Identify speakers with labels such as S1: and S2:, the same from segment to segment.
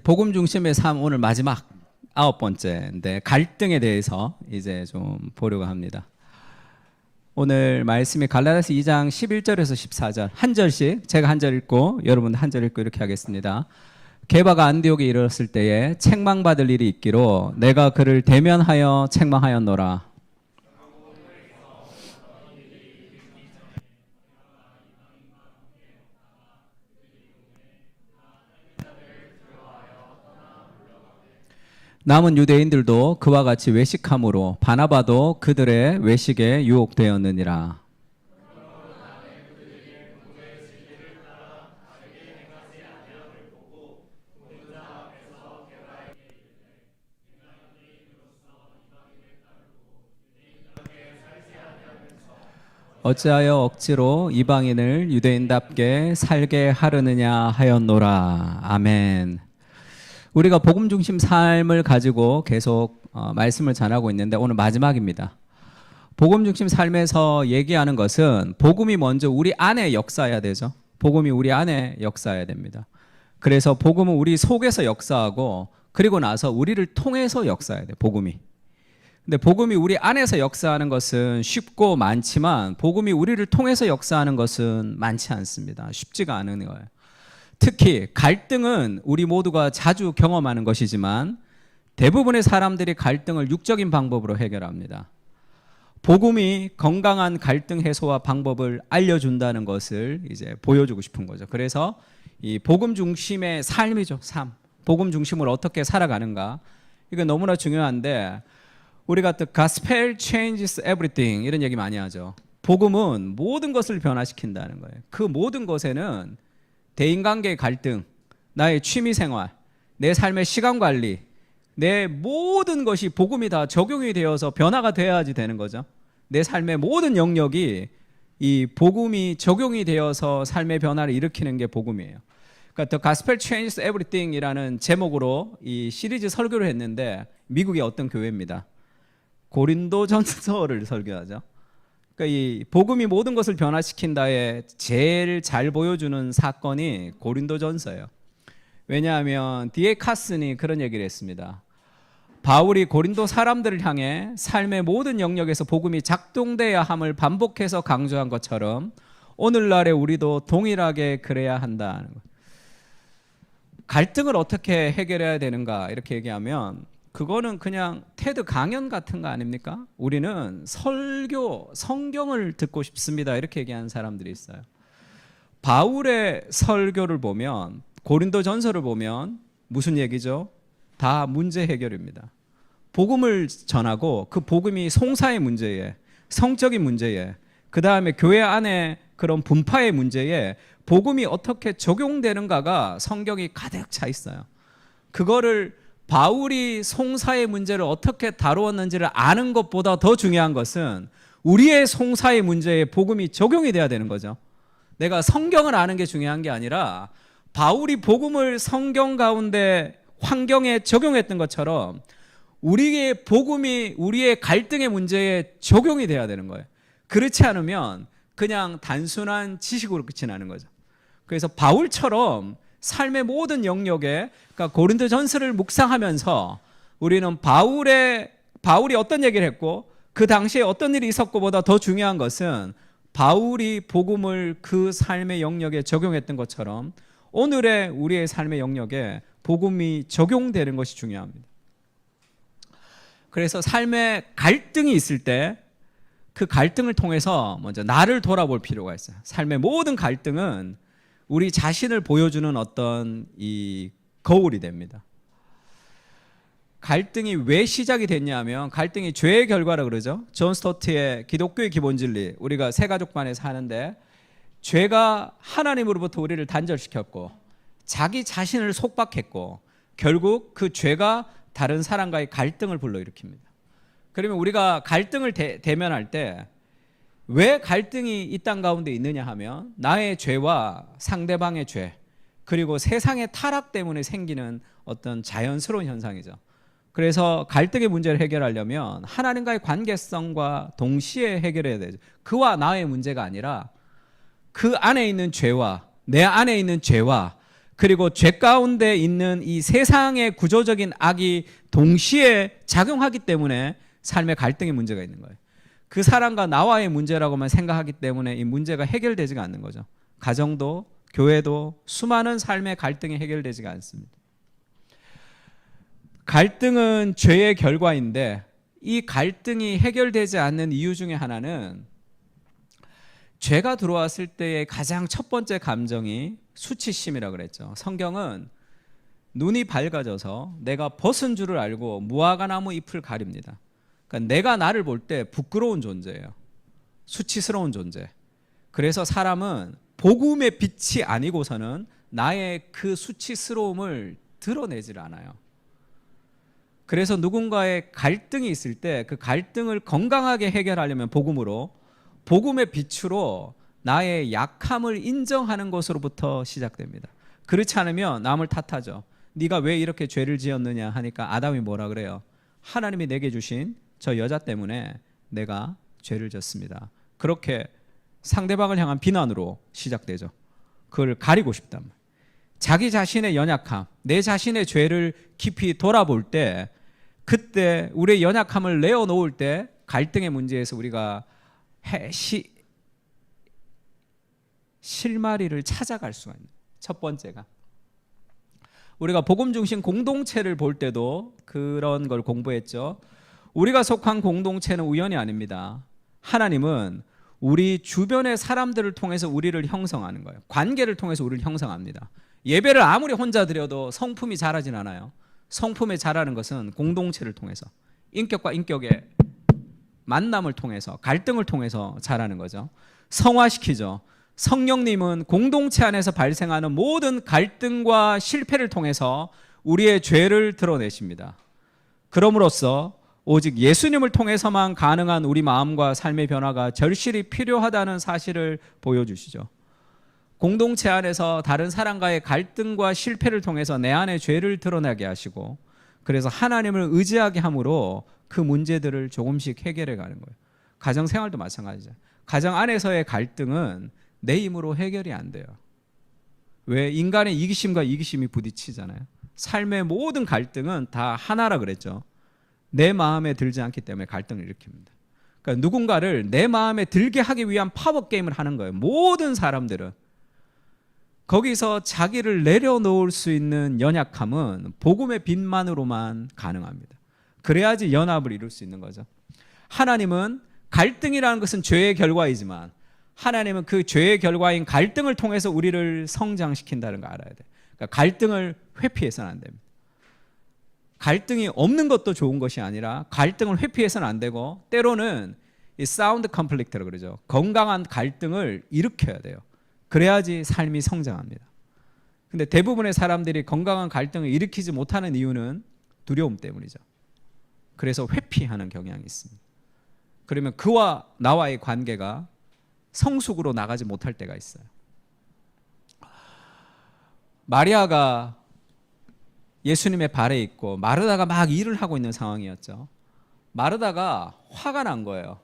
S1: 복음 중심의 삶 오늘 마지막 9번째인데 갈등에 대해서 이제 좀 보려고 합니다. 오늘 말씀이 갈라디아서 2장 11절에서 14절 한 절씩 제가 한 절 읽고 여러분 한 절 읽고 이렇게 하겠습니다. 게바가 안디옥에 이르렀을 때에 책망받을 일이 있기로 내가 그를 대면하여 책망하였노라. 남은 유대인들도 그와 같이 외식함으로 바나바도 그들의 외식에 유혹되었느니라. 어찌하여 억지로 이방인을 유대인답게 살게 하려느냐 하였노라. 아멘. 우리가 복음 중심 삶을 가지고 계속 말씀을 전하고 있는데 오늘 마지막입니다. 복음 중심 삶에서 얘기하는 것은 복음이 먼저 우리 안에 역사해야 되죠. 복음이 우리 안에 역사해야 됩니다. 그래서 복음은 우리 속에서 역사하고 그리고 나서 우리를 통해서 역사해야 돼요. 복음이. 근데 복음이 우리 안에서 역사하는 것은 쉽고 많지만 복음이 우리를 통해서 역사하는 것은 많지 않습니다. 쉽지가 않은 거예요. 특히 갈등은 우리 모두가 자주 경험하는 것이지만 대부분의 사람들이 갈등을 육적인 방법으로 해결합니다. 복음이 건강한 갈등 해소와 방법을 알려준다는 것을 이제 보여주고 싶은 거죠. 그래서 이 복음 중심의 삶이죠. 삶. 복음 중심으로 어떻게 살아가는가. 이거 너무나 중요한데 우리가 또 gospel changes everything 이런 얘기 많이 하죠. 복음은 모든 것을 변화시킨다는 거예요. 그 모든 것에는 대인관계의 갈등, 나의 취미생활, 내 삶의 시간관리, 내 모든 것이 복음이 다 적용이 되어서 변화가 되어야지 되는 거죠. 내 삶의 모든 영역이 이 복음이 적용이 되어서 삶의 변화를 일으키는 게 복음이에요. 그러니까 The Gospel Changes Everything 이라는 제목으로 이 시리즈 설교를 했는데 미국의 어떤 교회입니다. 고린도전서를 설교하죠. 그러니까 이 복음이 모든 것을 변화시킨다에 제일 잘 보여주는 사건이 고린도전서예요. 왜냐하면 D.A. 카슨이 그런 얘기를 했습니다. 바울이 고린도 사람들을 향해 삶의 모든 영역에서 복음이 작동돼야 함을 반복해서 강조한 것처럼 오늘날에 우리도 동일하게 그래야 한다는 것. 갈등을 어떻게 해결해야 되는가 이렇게 얘기하면 그거는 그냥 테드 강연 같은 거 아닙니까? 우리는 설교, 성경을 듣고 싶습니다. 이렇게 얘기하는 사람들이 있어요. 바울의 설교를 보면 고린도전서를 보면 무슨 얘기죠? 다 문제 해결입니다. 복음을 전하고 그 복음이 송사의 문제에, 성적인 문제에, 그 다음에 교회 안에 그런 분파의 문제에 복음이 어떻게 적용되는가가 성경이 가득 차 있어요. 그거를 바울이 송사의 문제를 어떻게 다루었는지를 아는 것보다 더 중요한 것은 우리의 송사의 문제에 복음이 적용이 돼야 되는 거죠. 내가 성경을 아는 게 중요한 게 아니라 바울이 복음을 성경 가운데 환경에 적용했던 것처럼 우리의 복음이 우리의 갈등의 문제에 적용이 돼야 되는 거예요. 그렇지 않으면 그냥 단순한 지식으로 끝이 나는 거죠. 그래서 바울처럼 삶의 모든 영역에 그러니까 고린도전서를 묵상하면서 우리는 바울이 어떤 얘기를 했고 그 당시에 어떤 일이 있었고보다 더 중요한 것은 바울이 복음을 그 삶의 영역에 적용했던 것처럼 오늘의 우리의 삶의 영역에 복음이 적용되는 것이 중요합니다. 그래서 삶에 갈등이 있을 때 그 갈등을 통해서 먼저 나를 돌아볼 필요가 있어요. 삶의 모든 갈등은 우리 자신을 보여주는 어떤 이 거울이 됩니다. 갈등이 왜 시작이 됐냐면 갈등이 죄의 결과라 그러죠. 존 스토트의 기독교의 기본 진리 우리가 새가족반에서 하는데 죄가 하나님으로부터 우리를 단절시켰고 자기 자신을 속박했고 결국 그 죄가 다른 사람과의 갈등을 불러일으킵니다. 그러면 우리가 갈등을 대면할 때 왜 갈등이 이 땅 가운데 있느냐 하면 나의 죄와 상대방의 죄 그리고 세상의 타락 때문에 생기는 어떤 자연스러운 현상이죠. 그래서 갈등의 문제를 해결하려면 하나님과의 관계성과 동시에 해결해야 되죠. 그와 나의 문제가 아니라 그 안에 있는 죄와 내 안에 있는 죄와 그리고 죄 가운데 있는 이 세상의 구조적인 악이 동시에 작용하기 때문에 삶의 갈등의 문제가 있는 거예요. 그 사람과 나와의 문제라고만 생각하기 때문에 이 문제가 해결되지가 않는 거죠. 가정도 교회도 수많은 삶의 갈등이 해결되지가 않습니다. 갈등은 죄의 결과인데 이 갈등이 해결되지 않는 이유 중에 하나는 죄가 들어왔을 때의 가장 첫 번째 감정이 수치심이라고 그랬죠. 성경은 눈이 밝아져서 내가 벗은 줄을 알고 무화과나무 잎을 가립니다. 그러니까 내가 나를 볼 때 부끄러운 존재예요. 수치스러운 존재. 그래서 사람은 복음의 빛이 아니고서는 나의 그 수치스러움을 드러내질 않아요. 그래서 누군가의 갈등이 있을 때 그 갈등을 건강하게 해결하려면 복음의 빛으로 나의 약함을 인정하는 것으로부터 시작됩니다. 그렇지 않으면 남을 탓하죠. 네가 왜 이렇게 죄를 지었느냐 하니까 아담이 뭐라 그래요? 하나님이 내게 주신 저 여자 때문에 내가 죄를 졌습니다. 그렇게 상대방을 향한 비난으로 시작되죠. 그걸 가리고 싶단 말이에요. 자기 자신의 연약함, 내 자신의 죄를 깊이 돌아볼 때 그때 우리의 연약함을 내어놓을 때 갈등의 문제에서 우리가 실마리를 찾아갈 수가 있는 첫 번째가 우리가 복음 중심 공동체를 볼 때도 그런 걸 공부했죠. 우리가 속한 공동체는 우연이 아닙니다. 하나님은 우리 주변의 사람들을 통해서 우리를 형성하는 거예요. 관계를 통해서 우리를 형성합니다. 예배를 아무리 혼자 드려도 성품이 자라진 않아요. 성품에 자라는 것은 공동체를 통해서 인격과 인격의 만남을 통해서 갈등을 통해서 자라는 거죠. 성화시키죠. 성령님은 공동체 안에서 발생하는 모든 갈등과 실패를 통해서 우리의 죄를 드러내십니다. 그럼으로써 오직 예수님을 통해서만 가능한 우리 마음과 삶의 변화가 절실히 필요하다는 사실을 보여주시죠. 공동체 안에서 다른 사람과의 갈등과 실패를 통해서 내 안의 죄를 드러나게 하시고 그래서 하나님을 의지하게 함으로 그 문제들을 조금씩 해결해 가는 거예요. 가정생활도 마찬가지죠. 가정 안에서의 갈등은 내 힘으로 해결이 안 돼요. 왜? 인간의 이기심과 이기심이 부딪히잖아요. 삶의 모든 갈등은 다 하나라 그랬죠. 내 마음에 들지 않기 때문에 갈등을 일으킵니다. 그러니까 누군가를 내 마음에 들게 하기 위한 파워게임을 하는 거예요. 모든 사람들은. 거기서 자기를 내려놓을 수 있는 연약함은 복음의 빛만으로만 가능합니다. 그래야지 연합을 이룰 수 있는 거죠. 하나님은 갈등이라는 것은 죄의 결과이지만 하나님은 그 죄의 결과인 갈등을 통해서 우리를 성장시킨다는 거 알아야 돼요. 그러니까 갈등을 회피해서는 안 됩니다. 갈등이 없는 것도 좋은 것이 아니라 갈등을 회피해서는 안 되고 때로는 이 사운드 컨플릭트라고 그러죠. 건강한 갈등을 일으켜야 돼요. 그래야지 삶이 성장합니다. 근데 대부분의 사람들이 건강한 갈등을 일으키지 못하는 이유는 두려움 때문이죠. 그래서 회피하는 경향이 있습니다. 그러면 그와 나와의 관계가 성숙으로 나가지 못할 때가 있어요. 마리아가 예수님의 발에 있고 마르다가 막 일을 하고 있는 상황이었죠. 마르다가 화가 난 거예요.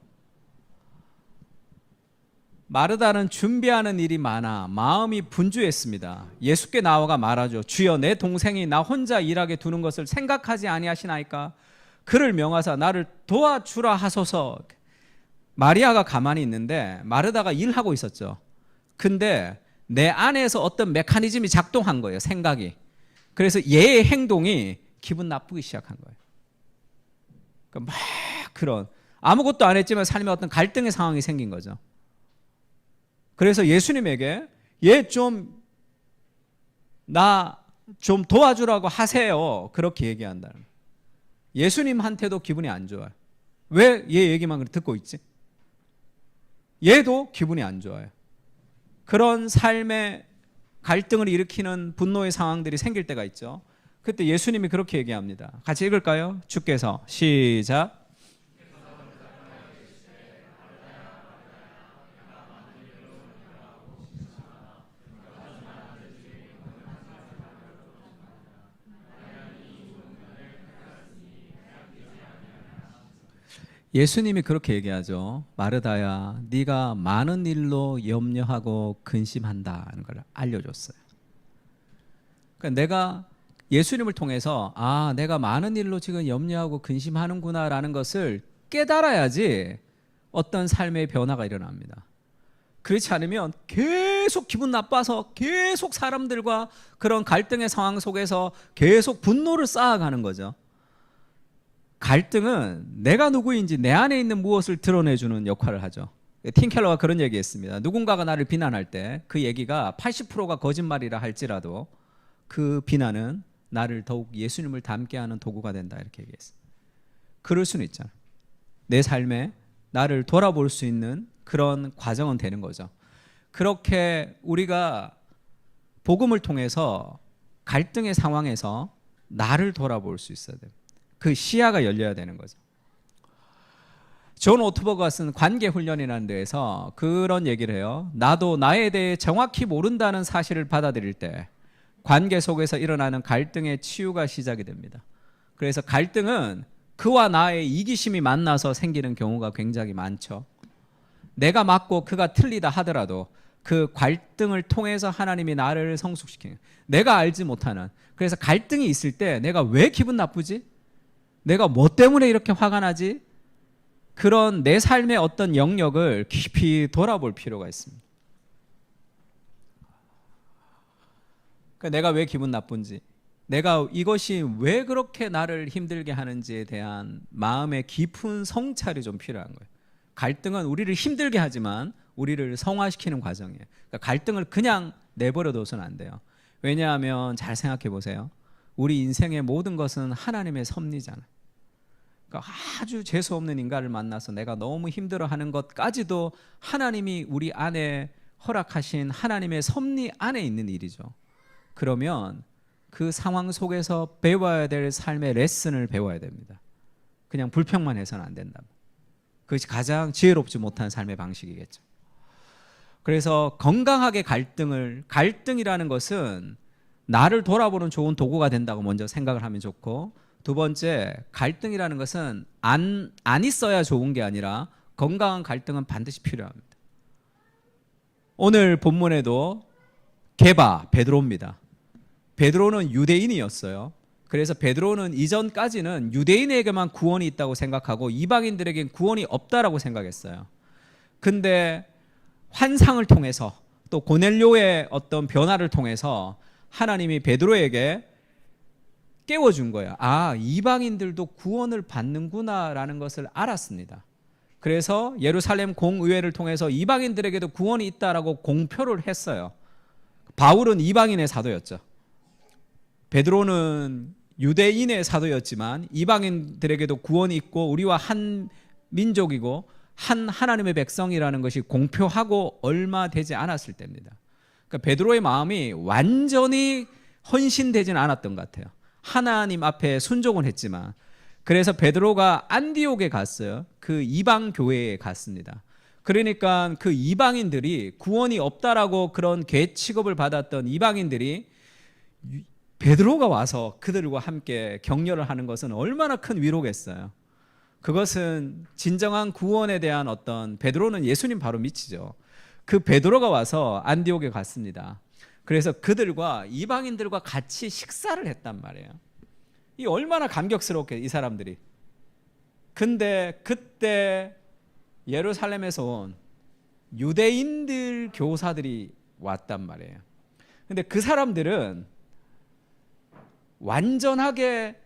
S1: 마르다는 준비하는 일이 많아 마음이 분주했습니다. 예수께 나와가 말하죠. 주여 내 동생이 나 혼자 일하게 두는 것을 생각하지 아니하시나이까? 그를 명하사 나를 도와주라 하소서. 마리아가 가만히 있는데 마르다가 일하고 있었죠. 근데 내 안에서 어떤 메커니즘이 작동한 거예요. 생각이. 그래서 얘의 행동이 기분 나쁘기 시작한 거예요. 그러니까 막 그런 아무것도 안 했지만 삶에 어떤 갈등의 상황이 생긴 거죠. 그래서 예수님에게 얘 좀 나 좀 도와주라고 하세요. 그렇게 얘기한다는 거예요. 예수님한테도 기분이 안 좋아요. 왜 얘 얘기만 듣고 있지? 얘도 기분이 안 좋아요. 그런 삶의 갈등을 일으키는 분노의 상황들이 생길 때가 있죠. 그때 예수님이 그렇게 얘기합니다. 같이 읽을까요? 주께서 시작. 예수님이 그렇게 얘기하죠. 마르다야, 네가 많은 일로 염려하고 근심한다는 걸 알려줬어요. 그러니까 내가 예수님을 통해서 내가 많은 일로 지금 염려하고 근심하는구나라는 것을 깨달아야지 어떤 삶의 변화가 일어납니다. 그렇지 않으면 계속 기분 나빠서 계속 사람들과 그런 갈등의 상황 속에서 계속 분노를 쌓아가는 거죠. 갈등은 내가 누구인지 내 안에 있는 무엇을 드러내주는 역할을 하죠. 팀 켈러가 그런 얘기했습니다. 누군가가 나를 비난할 때 그 얘기가 80%가 거짓말이라 할지라도 그 비난은 나를 더욱 예수님을 닮게 하는 도구가 된다, 이렇게 얘기했어요. 그럴 수는 있잖아. 내 삶에 나를 돌아볼 수 있는 그런 과정은 되는 거죠. 그렇게 우리가 복음을 통해서 갈등의 상황에서 나를 돌아볼 수 있어야 돼요. 그 시야가 열려야 되는 거죠. 존 오트버가 쓴 관계훈련이라는 데에서 그런 얘기를 해요. 나도 나에 대해 정확히 모른다는 사실을 받아들일 때 관계 속에서 일어나는 갈등의 치유가 시작이 됩니다. 그래서 갈등은 그와 나의 이기심이 만나서 생기는 경우가 굉장히 많죠. 내가 맞고 그가 틀리다 하더라도 그 갈등을 통해서 하나님이 나를 성숙시키는, 내가 알지 못하는, 그래서 갈등이 있을 때 내가 왜 기분 나쁘지? 내가 뭐 때문에 이렇게 화가 나지? 그런 내 삶의 어떤 영역을 깊이 돌아볼 필요가 있습니다. 그러니까 내가 왜 기분 나쁜지, 내가 이것이 왜 그렇게 나를 힘들게 하는지에 대한 마음의 깊은 성찰이 좀 필요한 거예요. 갈등은 우리를 힘들게 하지만 우리를 성화시키는 과정이에요. 그러니까 갈등을 그냥 내버려 둬서는 안 돼요. 왜냐하면 잘 생각해 보세요. 우리 인생의 모든 것은 하나님의 섭리잖아요. 그러니까 아주 재수없는 인간을 만나서 내가 너무 힘들어하는 것까지도 하나님이 우리 안에 허락하신 하나님의 섭리 안에 있는 일이죠. 그러면 그 상황 속에서 배워야 될 삶의 레슨을 배워야 됩니다. 그냥 불평만 해서는 안 된다. 그것이 가장 지혜롭지 못한 삶의 방식이겠죠. 그래서 건강하게 갈등이라는 것은 나를 돌아보는 좋은 도구가 된다고 먼저 생각을 하면 좋고, 두 번째, 갈등이라는 것은 안 있어야 좋은 게 아니라 건강한 갈등은 반드시 필요합니다. 오늘 본문에도 베드로입니다. 베드로는 유대인이었어요. 그래서 베드로는 이전까지는 유대인에게만 구원이 있다고 생각하고 이방인들에겐 구원이 없다라고 생각했어요. 근데 환상을 통해서 또 고넬료의 어떤 변화를 통해서 하나님이 베드로에게 깨워준 거예요. 이방인들도 구원을 받는구나라는 것을 알았습니다. 그래서 예루살렘 공의회를 통해서 이방인들에게도 구원이 있다라고 공표를 했어요. 바울은 이방인의 사도였죠. 베드로는 유대인의 사도였지만 이방인들에게도 구원이 있고 우리와 한 민족이고 한 하나님의 백성이라는 것이 공표하고 얼마 되지 않았을 때입니다. 그러니까 베드로의 마음이 완전히 헌신되지는 않았던 것 같아요. 하나님 앞에 순종은 했지만. 그래서 베드로가 안디옥에 갔어요. 그 이방 교회에 갔습니다. 그러니까 그 이방인들이 구원이 없다라고 그런 개 취급을 받았던 이방인들이 베드로가 와서 그들과 함께 격려를 하는 것은 얼마나 큰 위로겠어요. 그것은 진정한 구원에 대한 어떤, 베드로는 예수님 바로 믿지죠. 그 베드로가 와서 안디옥에 갔습니다. 그래서 그들과 이방인들과 같이 식사를 했단 말이에요. 이 얼마나 감격스럽게 이 사람들이. 근데 그때 예루살렘에서 온 유대인들 교사들이 왔단 말이에요. 근데 그 사람들은 완전하게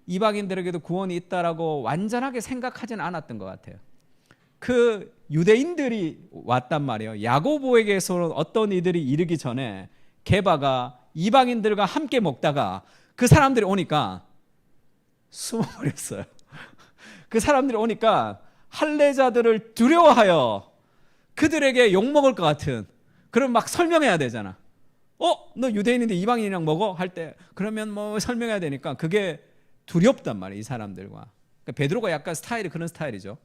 S1: 이방인들에게도 구원이 있다라고 완전하게 생각하지는 않았던 것 같아요. 그 유대인들이 왔단 말이에요. 야고보에게서는 어떤 이들이 이르기 전에 게바가 이방인들과 함께 먹다가 그 사람들이 오니까 숨어버렸어요. 그 사람들이 오니까 할례자들을 두려워하여 그들에게 욕먹을 것 같은, 그럼 막 설명해야 되잖아. 너 유대인인데 이방인이랑 먹어? 할 때 그러면 뭐 설명해야 되니까 그게 두렵단 말이에요, 이 사람들과. 그러니까 베드로가 약간 스타일이 그런 스타일이죠.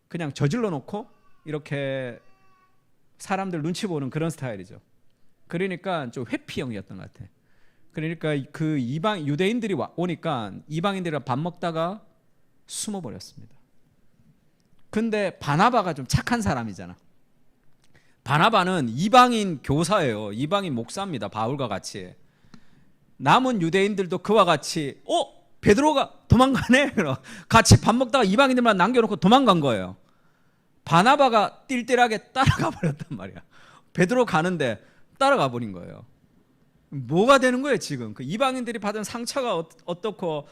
S1: 그냥 저질러 놓고 이렇게 사람들 눈치 보는 그런 스타일이죠. 그러니까 좀 회피형이었던 것 같아. 그러니까 그 유대인들이 오니까 이방인들이랑 밥 먹다가 숨어버렸습니다. 근데 바나바가 좀 착한 사람이잖아. 바나바는 이방인 교사예요. 이방인 목사입니다. 바울과 같이. 남은 유대인들도 그와 같이 베드로가 도망가네. 같이 밥 먹다가 이방인들만 남겨놓고 도망간 거예요. 바나바가 띨띨하게 따라가 버렸단 말이야. 베드로 가는데 따라가 버린 거예요. 뭐가 되는 거예요 지금? 그 이방인들이 받은 상처가 어떻고,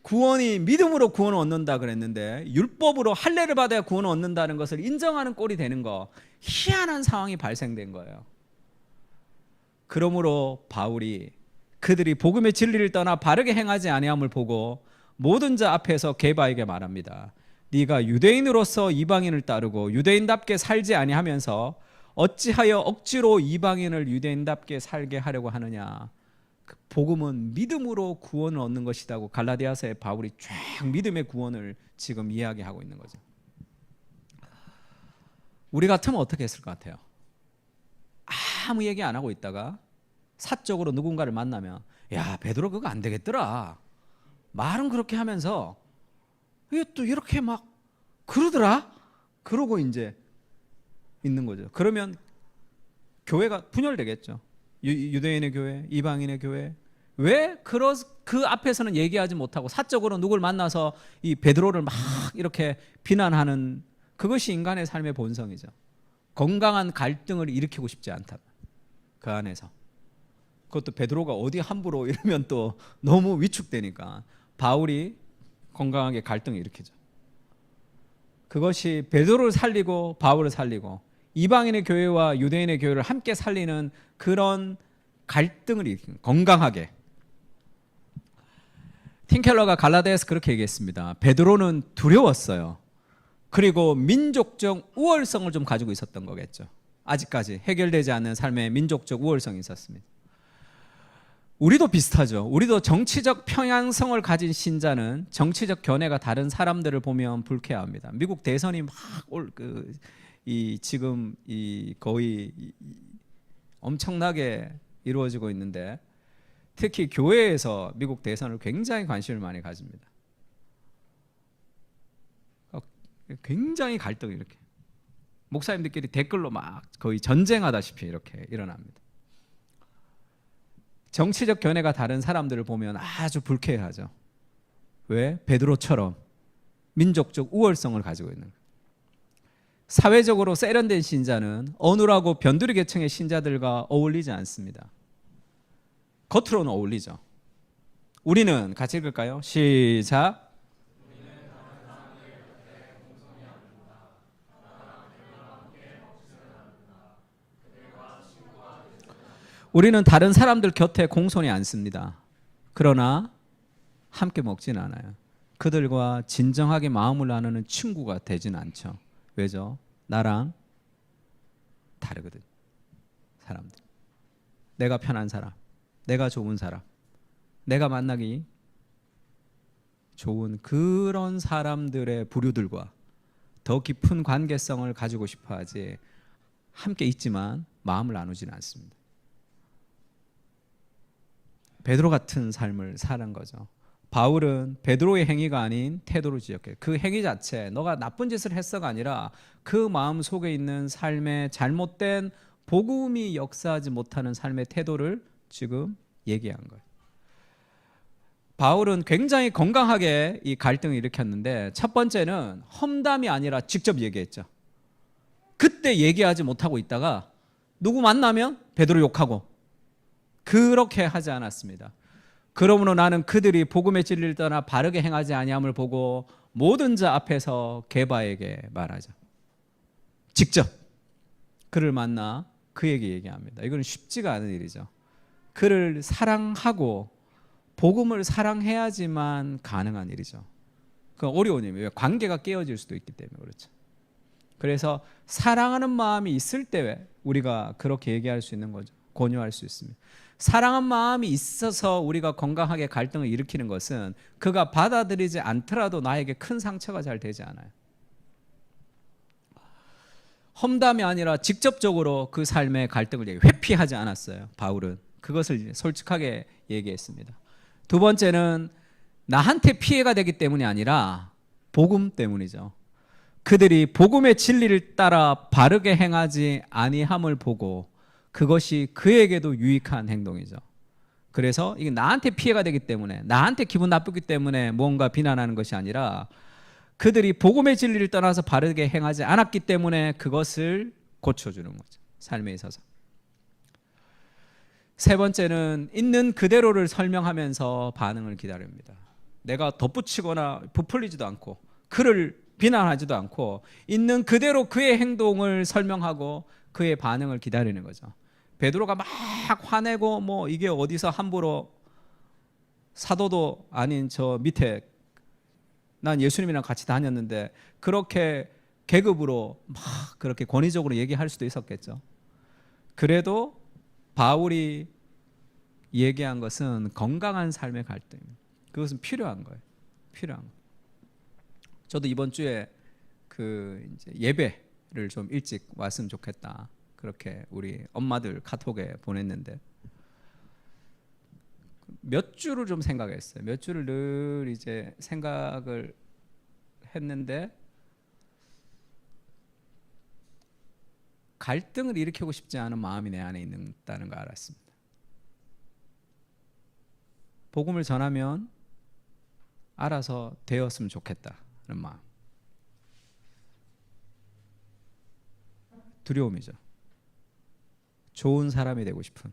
S1: 구원이 믿음으로 구원을 얻는다 그랬는데 율법으로 할례를 받아야 구원을 얻는다는 것을 인정하는 꼴이 되는 거, 희한한 상황이 발생된 거예요. 그러므로 바울이 그들이 복음의 진리를 떠나 바르게 행하지 아니함을 보고 모든 자 앞에서 게바에게 말합니다. 네가 유대인으로서 이방인을 따르고 유대인답게 살지 아니하면서 어찌하여 억지로 이방인을 유대인답게 살게 하려고 하느냐. 그 복음은 믿음으로 구원을 얻는 것이라고 갈라디아서에 바울이 쫙 믿음의 구원을 지금 이야기하고 있는 거죠. 우리 같으면 어떻게 했을 것 같아요? 아무 얘기 안 하고 있다가 사적으로 누군가를 만나면, 야 베드로 그거 안 되겠더라, 말은 그렇게 하면서 이게 또 이렇게 막 그러더라, 그러고 이제 있는 거죠. 그러면 교회가 분열되겠죠. 유대인의 교회, 이방인의 교회. 왜 그 앞에서는 얘기하지 못하고 사적으로 누굴 만나서 이 베드로를 막 이렇게 비난하는, 그것이 인간의 삶의 본성이죠. 건강한 갈등을 일으키고 싶지 않다. 그 안에서. 그것도 베드로가 어디 함부로 이러면 또 너무 위축되니까 바울이 건강하게 갈등을 일으키죠. 그것이 베드로를 살리고 바울을 살리고 이방인의 교회와 유대인의 교회를 함께 살리는 그런 갈등을 일으키는, 건강하게. 팀켈러가 갈라디아에서 그렇게 얘기했습니다. 베드로는 두려웠어요. 그리고 민족적 우월성을 좀 가지고 있었던 거겠죠. 아직까지 해결되지 않는 삶의 민족적 우월성이 있었습니다. 우리도 비슷하죠. 우리도 정치적 평양성을 가진 신자는 정치적 견해가 다른 사람들을 보면 불쾌합니다. 미국 대선이 막 지금 거의 엄청나게 이루어지고 있는데, 특히 교회에서 미국 대선을 굉장히 관심을 많이 가집니다. 굉장히 갈등이 이렇게 목사님들끼리 댓글로 막 거의 전쟁하다시피 이렇게 일어납니다. 정치적 견해가 다른 사람들을 보면 아주 불쾌하죠. 왜? 베드로처럼 민족적 우월성을 가지고 있는 거예요. 사회적으로 세련된 신자는 어눌하고 변두리 계층의 신자들과 어울리지 않습니다. 겉으로는 어울리죠. 우리는 같이 읽을까요? 시작. 우리는 다른 사람들 곁에 공손히 앉습니다. 그러나 함께 먹지는 않아요. 그들과 진정하게 마음을 나누는 친구가 되지는 않죠. 왜죠? 나랑 다르거든. 사람들. 내가 편한 사람, 내가 좋은 사람, 내가 만나기 좋은 그런 사람들의 부류들과 더 깊은 관계성을 가지고 싶어 하지, 함께 있지만 마음을 나누지는 않습니다. 베드로 같은 삶을 사는 거죠. 바울은 베드로의 행위가 아닌 태도를 지적해요. 그 행위 자체, 너가 나쁜 짓을 했어가 아니라 그 마음 속에 있는 삶의 잘못된 복음이 역사하지 못하는 삶의 태도를 지금 얘기한 거예요. 바울은 굉장히 건강하게 이 갈등을 일으켰는데, 첫 번째는 험담이 아니라 직접 얘기했죠. 그때 얘기하지 못하고 있다가 누구 만나면 베드로 욕하고, 그렇게 하지 않았습니다. 그러므로 나는 그들이 복음의 진리를 떠나 바르게 행하지 아니함을 보고 모든 자 앞에서 게바에게 말하자. 직접 그를 만나 그에게 얘기합니다. 이건 쉽지가 않은 일이죠. 그를 사랑하고 복음을 사랑해야지만 가능한 일이죠. 그 어려운 일이에요. 관계가 깨어질 수도 있기 때문에 그렇죠. 그래서 사랑하는 마음이 있을 때 우리가 그렇게 얘기할 수 있는 거죠. 권유할 수 있습니다. 사랑한 마음이 있어서 우리가 건강하게 갈등을 일으키는 것은 그가 받아들이지 않더라도 나에게 큰 상처가 잘 되지 않아요. 험담이 아니라 직접적으로 그 삶의 갈등을 회피하지 않았어요. 바울은 그것을 솔직하게 얘기했습니다. 두 번째는 나한테 피해가 되기 때문이 아니라 복음 때문이죠. 그들이 복음의 진리를 따라 바르게 행하지 아니함을 보고 그것이 그에게도 유익한 행동이죠. 그래서 이게 나한테 피해가 되기 때문에, 나한테 기분 나쁘기 때문에 뭔가 비난하는 것이 아니라 그들이 복음의 진리를 떠나서 바르게 행하지 않았기 때문에 그것을 고쳐주는 거죠, 삶에 있어서. 세 번째는 있는 그대로를 설명하면서 반응을 기다립니다. 내가 덧붙이거나 부풀리지도 않고 그를 비난하지도 않고 있는 그대로 그의 행동을 설명하고 그의 반응을 기다리는 거죠. 베드로가 막 화내고 뭐 이게 어디서 함부로, 사도도 아닌 저 밑에 난 예수님이랑 같이 다녔는데 그렇게 계급으로 막 그렇게 권위적으로 얘기할 수도 있었겠죠. 그래도 바울이 얘기한 것은 건강한 삶의 갈등입니다. 그것은 필요한 거예요. 필요한 거. 저도 이번 주에 그 이제 예배를 좀 일찍 왔으면 좋겠다, 그렇게 우리 엄마들 카톡에 보냈는데 몇 주를 좀 생각했어요. 몇 주를 늘 이제 생각을 했는데 갈등을 일으키고 싶지 않은 마음이 내 안에 있다는 걸 알았습니다. 복음을 전하면 알아서 되었으면 좋겠다는 마음. 두려움이죠. 좋은 사람이 되고 싶은.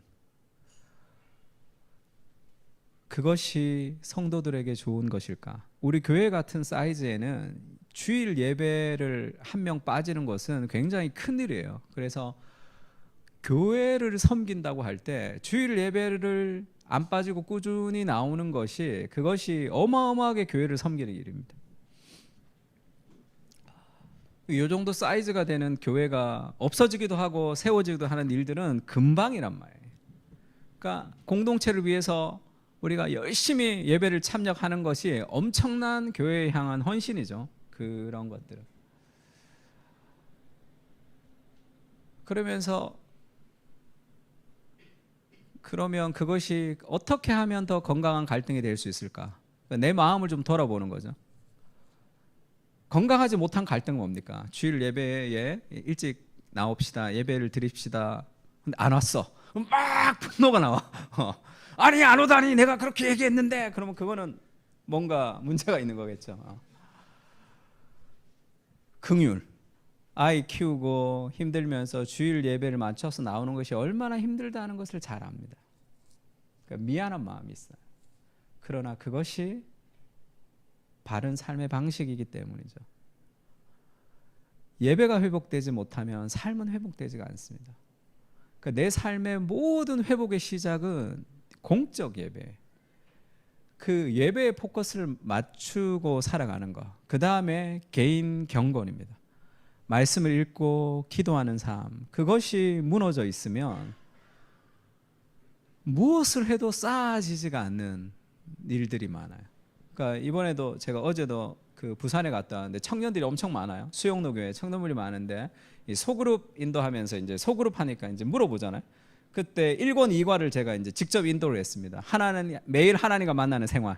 S1: 그것이 성도들에게 좋은 것일까? 우리 교회 같은 사이즈에는 주일 예배를 한 명 빠지는 것은 굉장히 큰 일이에요. 그래서 교회를 섬긴다고 할 때 주일 예배를 안 빠지고 꾸준히 나오는 것이, 그것이 어마어마하게 교회를 섬기는 일입니다. 이 정도 사이즈가 되는 교회가 없어지기도 하고 세워지기도 하는 일들은 금방이란 말이에요. 그러니까 공동체를 위해서 우리가 열심히 예배를 참여하는 것이 엄청난 교회에 향한 헌신이죠. 그런 것들은. 그러면 그것이 어떻게 하면 더 건강한 갈등이 될 수 있을까? 내 마음을 좀 돌아보는 거죠. 건강하지 못한 갈등은 뭡니까? 주일 예배에 일찍 나옵시다, 예배를 드립시다. 근데 안 왔어. 막 분노가 나와. 아니 안 오다니 내가 그렇게 얘기했는데. 그러면 그거는 뭔가 문제가 있는 거겠죠. 긍휼. 아이 키우고 힘들면서 주일 예배를 맞춰서 나오는 것이 얼마나 힘들다는 것을 잘 압니다. 그러니까 미안한 마음이 있어요. 그러나 그것이 바른 삶의 방식이기 때문이죠. 예배가 회복되지 못하면 삶은 회복되지가 않습니다. 그러니까 내 삶의 모든 회복의 시작은 공적 예배, 그 예배에 포커스를 맞추고 살아가는 것, 그 다음에 개인 경건입니다. 말씀을 읽고 기도하는 삶, 그것이 무너져 있으면 무엇을 해도 쌓아지지가 않는 일들이 많아요. 그러니까 이번에도 제가 어제도 그 부산에 갔다 왔는데 청년들이 엄청 많아요. 수용로 교회 청년들이 많은데 이 소그룹 인도하면서 이제 소그룹 하니까 이제 물어보잖아요. 그때 1권 2과를 제가 이제 직접 인도를 했습니다. 하나는 매일 하나님과 만나는 생활.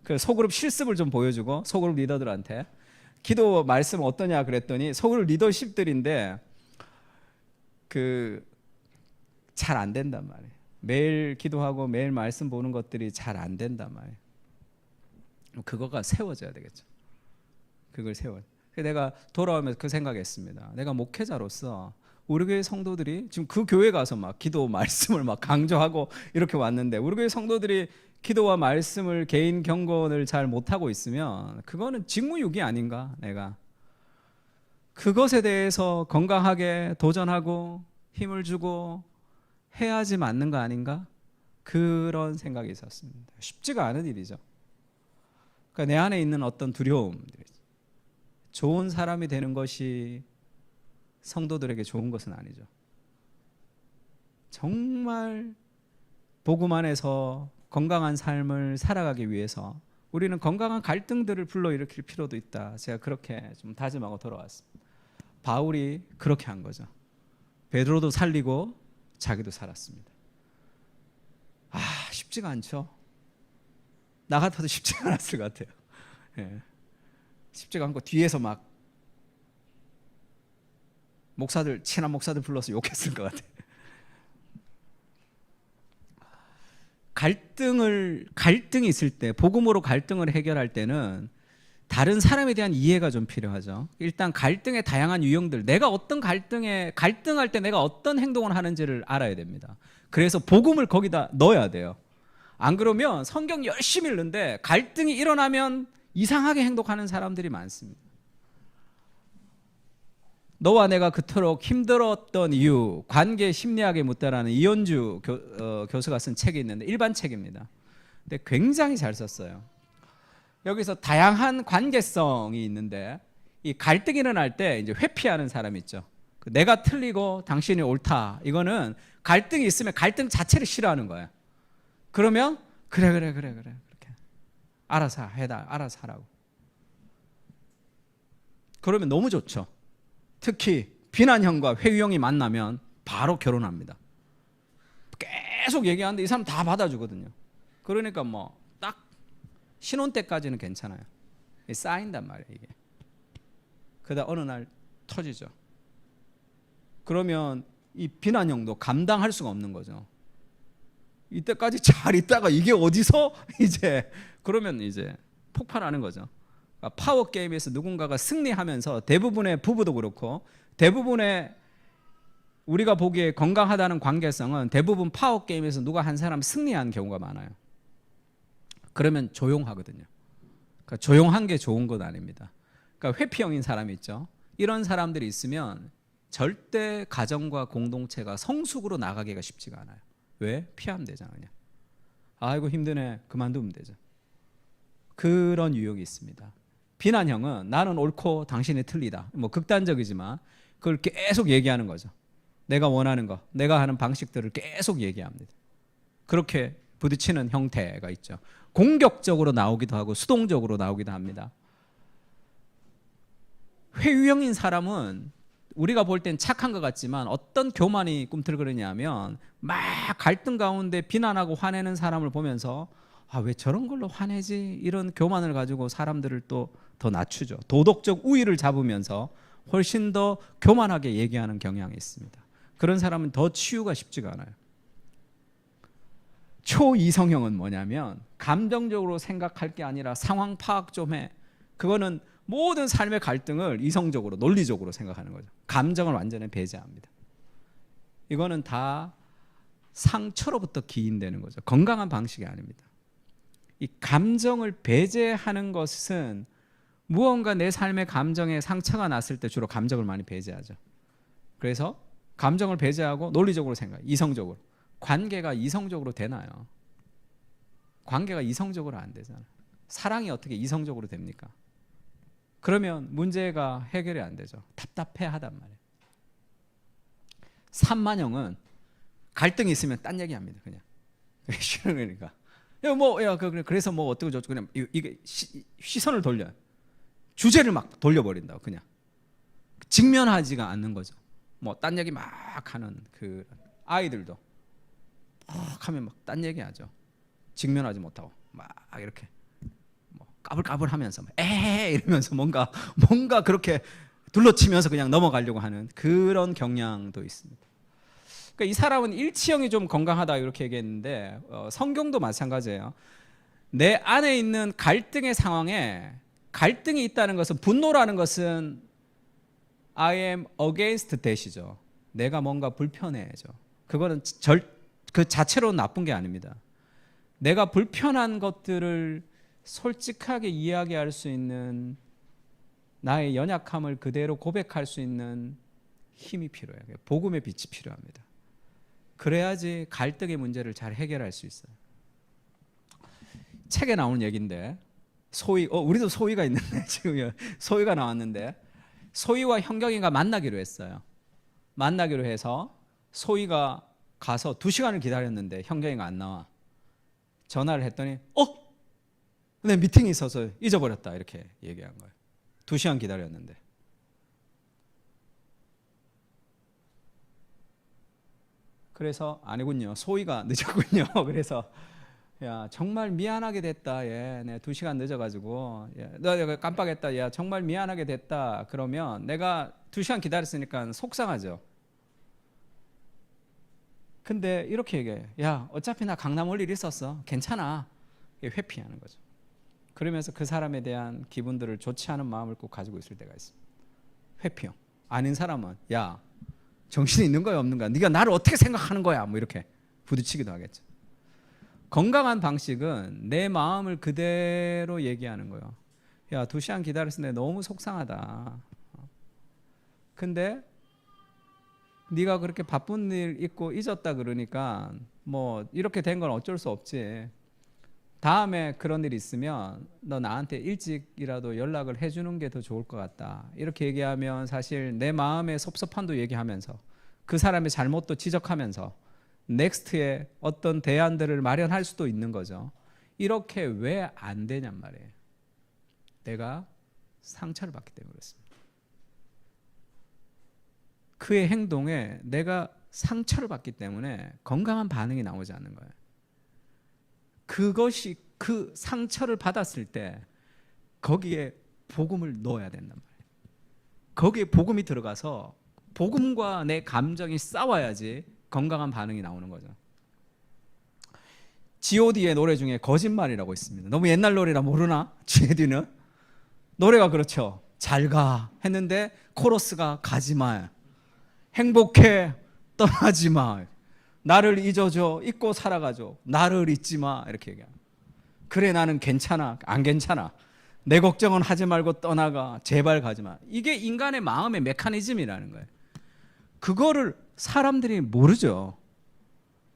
S1: 그 소그룹 실습을 좀 보여주고 소그룹 리더들한테 기도 말씀 어떠냐 그랬더니 소그룹 리더십들인데 그 잘 안 된단 말이에요. 매일 기도하고 매일 말씀 보는 것들이 잘 안 된단 말이에요. 그거가 세워져야 되겠죠. 그걸 세워. 내가 돌아오면서 그 생각했습니다. 내가 목회자로서 우리 교회 성도들이 지금 그 교회 가서 막 기도 말씀을 막 강조하고 이렇게 왔는데 우리 교회 성도들이 기도와 말씀을 개인 경건을 잘 못하고 있으면 그거는 직무유기 아닌가. 내가 그것에 대해서 건강하게 도전하고 힘을 주고 해야지 맞는 거 아닌가. 그런 생각이 있었습니다. 쉽지가 않은 일이죠. 그러니까 내 안에 있는 어떤 두려움들, 좋은 사람이 되는 것이 성도들에게 좋은 것은 아니죠. 정말 복음 안에서 건강한 삶을 살아가기 위해서 우리는 건강한 갈등들을 불러일으킬 필요도 있다. 제가 그렇게 좀 다짐하고 돌아왔습니다. 바울이 그렇게 한 거죠. 베드로도 살리고 자기도 살았습니다. 쉽지가 않죠. 나 같아도 쉽지 않았을 것 같아요. 예. 쉽지가 않고 뒤에서 막 친한 목사들 불러서 욕했을 것 같아요. 갈등이 있을 때, 복음으로 갈등을 해결할 때는 다른 사람에 대한 이해가 좀 필요하죠. 일단 갈등의 다양한 유형들, 내가 어떤 갈등할 때 내가 어떤 행동을 하는지를 알아야 됩니다. 그래서 복음을 거기다 넣어야 돼요. 안 그러면 성경 열심히 읽는데 갈등이 일어나면 이상하게 행동하는 사람들이 많습니다. 너와 내가 그토록 힘들었던 이유, 관계 심리학에 묻다라는 이현주 교수가 쓴 책이 있는데 일반 책입니다. 근데 굉장히 잘 썼어요. 여기서 다양한 관계성이 있는데 이 갈등이 일어날 때 이제 회피하는 사람이 있죠. 내가 틀리고 당신이 옳다. 이거는 갈등이 있으면 갈등 자체를 싫어하는 거예요. 그러면 그래 그렇게 알아서 하라고. 그러면 너무 좋죠. 특히 비난형과 회유형이 만나면 바로 결혼합니다. 계속 얘기하는데 이 사람 다 받아주거든요. 그러니까 뭐 딱 신혼 때까지는 괜찮아요. 쌓인단 말이에요, 이게. 그러다 어느 날 터지죠. 그러면 이 비난형도 감당할 수가 없는 거죠. 이때까지 잘 있다가 이게 어디서 그러면 이제 폭발하는 거죠. 파워 게임에서 누군가가 승리하면서 대부분의 부부도 그렇고 대부분의 우리가 보기에 건강하다는 관계성은 대부분 파워 게임에서 누가 한 사람 승리한 경우가 많아요. 그러면 조용하거든요. 그러니까 조용한 게 좋은 건 아닙니다. 그러니까 회피형인 사람이 있죠. 이런 사람들이 있으면 절대 가정과 공동체가 성숙으로 나가기가 쉽지가 않아요. 왜? 피하면 되잖아요. 그냥. 아이고 힘드네. 그만두면 되죠. 그런 유형이 있습니다. 비난형은 나는 옳고 당신이 틀리다. 뭐 극단적이지만 그걸 계속 얘기하는 거죠. 내가 원하는 거, 내가 하는 방식들을 계속 얘기합니다. 그렇게 부딪히는 형태가 있죠. 공격적으로 나오기도 하고 수동적으로 나오기도 합니다. 회유형인 사람은 우리가 볼 땐 착한 것 같지만 어떤 교만이 꿈틀거리냐면 막 갈등 가운데 비난하고 화내는 사람을 보면서 왜 저런 걸로 화내지? 이런 교만을 가지고 사람들을 또 더 낮추죠. 도덕적 우위를 잡으면서 훨씬 더 교만하게 얘기하는 경향이 있습니다. 그런 사람은 더 치유가 쉽지가 않아요. 초이성형은 뭐냐면 감정적으로 생각할 게 아니라 상황 파악 좀 해. 그거는 모든 삶의 갈등을 이성적으로 논리적으로 생각하는 거죠. 감정을 완전히 배제합니다. 이거는 다 상처로부터 기인되는 거죠. 건강한 방식이 아닙니다. 이 감정을 배제하는 것은 무언가 내 삶의 감정에 상처가 났을 때 주로 감정을 많이 배제하죠. 그래서 감정을 배제하고 논리적으로 생각, 이성적으로. 관계가 이성적으로 되나요? 관계가 이성적으로 안 되잖아요. 사랑이 어떻게 이성적으로 됩니까? 그러면 문제가 해결이 안 되죠. 답답해하단 말이에요. 산만형은 갈등이 있으면 딴 얘기합니다. 그냥 싫으니까. 그래서 뭐 어떻게 저쩌고 그냥 이게 시선을 돌려요. 주제를 막 돌려버린다고 그냥 직면하지가 않는 거죠. 뭐 딴 얘기 막 하는 그 아이들도 막 하면 막 딴 얘기하죠. 직면하지 못하고 막 이렇게 뭐 까불까불하면서 에헤 이러면서 뭔가 그렇게 둘러치면서 그냥 넘어가려고 하는 그런 경향도 있습니다. 그러니까 이 사람은 일치형이 좀 건강하다 이렇게 얘기했는데 성경도 마찬가지예요. 내 안에 있는 갈등의 상황에 갈등이 있다는 것은 분노라는 것은 I am against that이죠. 내가 뭔가 불편해져. 그거는 그 자체로는 나쁜 게 아닙니다. 내가 불편한 것들을 솔직하게 이야기할 수 있는 나의 연약함을 그대로 고백할 수 있는 힘이 필요해요. 복음의 빛이 필요합니다. 그래야지 갈등의 문제를 잘 해결할 수 있어요. 책에 나오는 얘기인데 소위 우리도 소위가 있는데 지금 소위가 나왔는데 소위와 현경이가 만나기로 했어요. 만나기로 해서 소위가 가서 2시간을 기다렸는데 현경이가 안 나와. 전화를 했더니 내 미팅이 있어서 잊어버렸다 이렇게 얘기한 거예요. 2시간 기다렸는데. 그래서 아니군요. 소위가 늦었군요. 그래서 야, 정말 미안하게 됐다. 예, 내가 2시간 늦어가지고. 예, 너 깜빡했다. 야, 정말 미안하게 됐다. 그러면 내가 2시간 기다렸으니까 속상하죠. 근데 이렇게 얘기해. 야, 어차피 나 강남 올 일 있었어. 괜찮아. 회피하는 거죠. 그러면서 그 사람에 대한 기분들을 좋지 않은 마음을 꼭 가지고 있을 때가 있습니다. 회피형. 아닌 사람은 야, 정신이 있는 거야 없는 거야? 네가 나를 어떻게 생각하는 거야? 뭐 이렇게 부딪히기도 하겠죠. 건강한 방식은 내 마음을 그대로 얘기하는 거예요. 야, 2시간 기다렸는데 너무 속상하다. 근데 네가 그렇게 바쁜 일 있고 잊었다 그러니까 뭐 이렇게 된 건 어쩔 수 없지. 다음에 그런 일 있으면 너 나한테 일찍이라도 연락을 해주는 게 더 좋을 것 같다. 이렇게 얘기하면 사실 내 마음의 섭섭함도 얘기하면서 그 사람의 잘못도 지적하면서 넥스트에 어떤 대안들을 마련할 수도 있는 거죠. 이렇게 왜 안 되냔 말이에요. 내가 상처를 받기 때문에 그렇습니다. 그의 행동에 내가 상처를 받기 때문에 건강한 반응이 나오지 않는 거예요. 그것이 그 상처를 받았을 때 거기에 복음을 넣어야 된단 말이에요. 거기에 복음이 들어가서 복음과 내 감정이 싸워야지 건강한 반응이 나오는 거죠. G.O.D의 노래 중에 거짓말이라고 있습니다. 너무 옛날 노래라 모르나? G.O.D는 노래가 그렇죠. 잘 가 했는데 코러스가 가지 마, 행복해, 떠나지 마, 나를 잊어줘, 잊고 살아가줘, 나를 잊지 마, 이렇게 얘기합니다. 그래 나는 괜찮아, 안 괜찮아, 내 걱정은 하지 말고 떠나가, 제발 가지 마. 이게 인간의 마음의 메커니즘이라는 거예요. 그거를 사람들이 모르죠.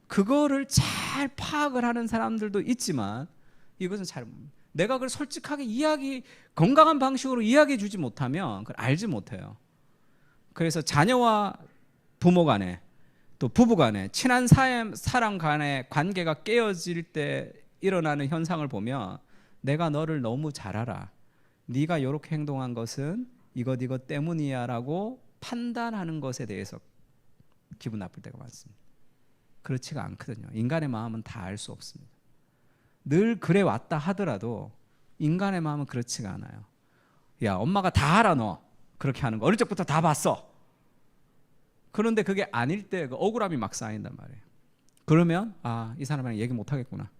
S1: 그거를 잘 파악을 하는 사람들도 있지만 이것은 잘 내가 그걸 솔직하게 건강한 방식으로 이야기해 주지 못하면 그걸 알지 못해요. 그래서 자녀와 부모 간에 또 부부 간에 친한 사람 간의 관계가 깨어질 때 일어나는 현상을 보면 내가 너를 너무 잘 알아, 네가 이렇게 행동한 것은 이것 때문이야 라고 판단하는 것에 대해서 기분 나쁠 때가 많습니다. 그렇지가 않거든요. 인간의 마음은 다 알 수 없습니다. 늘 그래 왔다 하더라도 인간의 마음은 그렇지가 않아요. 야, 엄마가 다 알아 너 그렇게 하는 거 어릴 적부터 다 봤어. 그런데 그게 아닐 때 그 억울함이 막 쌓인단 말이에요. 그러면 이 사람이랑 얘기 못 하겠구나.